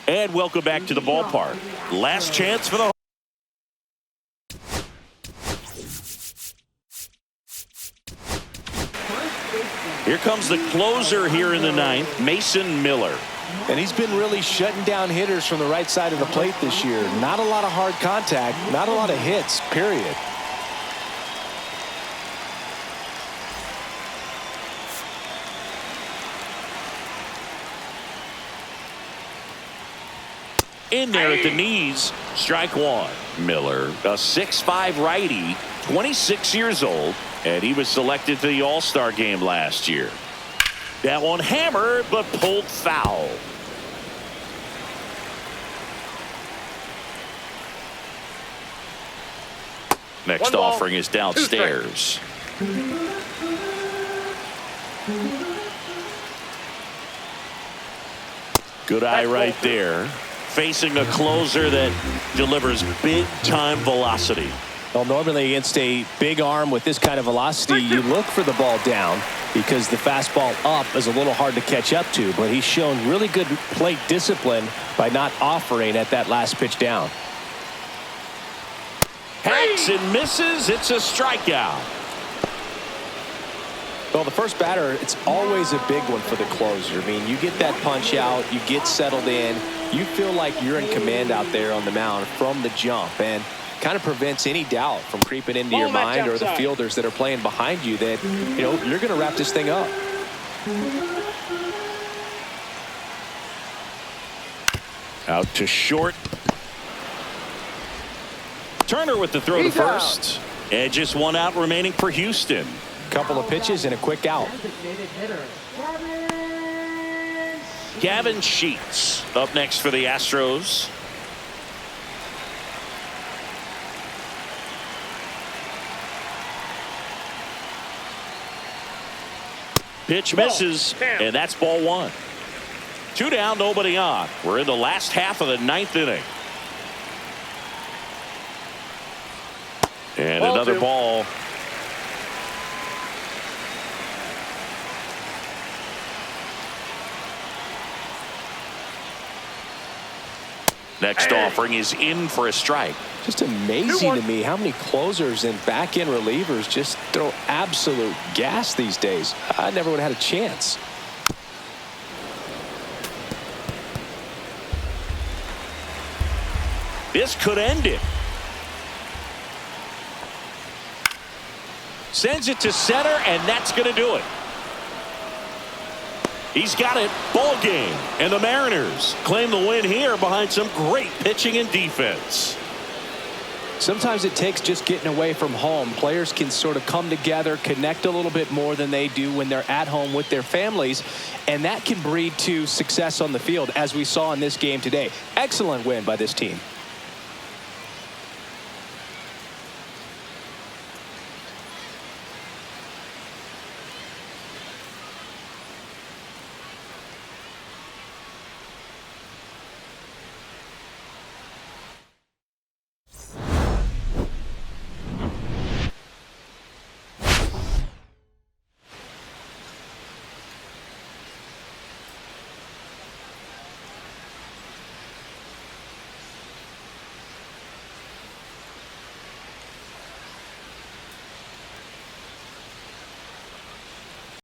Speaker 1: And welcome back to the ballpark. Last chance for the Here comes the closer here in the ninth, Mason Miller.
Speaker 2: And he's been really shutting down hitters from the right side of the plate this year. Not a lot of hard contact, not a lot of hits, period.
Speaker 1: In there at the knees, strike one. Miller, a 6'5" righty, 26 years old, and he was selected to the All-Star game last year. That one hammered, but pulled foul. Next offering is downstairs. Good eye right there. Facing a closer that delivers big-time velocity.
Speaker 2: Well, normally against a big arm with this kind of velocity, you look for the ball down because the fastball up is a little hard to catch up to. But he's shown really good plate discipline by not offering at that last pitch down.
Speaker 1: Hacks and misses. It's a strikeout.
Speaker 2: Well, the first batter, it's always a big one for the closer. I mean, you get that punch out, you get settled in, you feel like you're in command out there on the mound from the jump, and kind of prevents any doubt from creeping into your mind or the fielders that are playing behind you that, you know, you're going to wrap this thing up.
Speaker 1: Out to short. Turner with the throw to first. And just one out remaining for Houston.
Speaker 2: Couple of pitches and a quick out.
Speaker 1: Gavin Sheets up next for the Astros. Pitch misses, and that's ball one. 2 down, nobody on. We're in the last half of the 9th inning. And another ball. Next offering is in for a strike.
Speaker 2: Just amazing to me how many closers and back-end relievers just throw absolute gas these days. I never would have had a chance.
Speaker 1: This could end it. Sends it to center, and that's going to do it. He's got it. Ball game. And the Mariners claim the win here behind some great pitching and defense.
Speaker 2: Sometimes it takes just getting away from home. Players can sort of come together, connect a little bit more than they do when they're at home with their families, and that can breed to success on the field, as we saw in this game today. Excellent win by this team.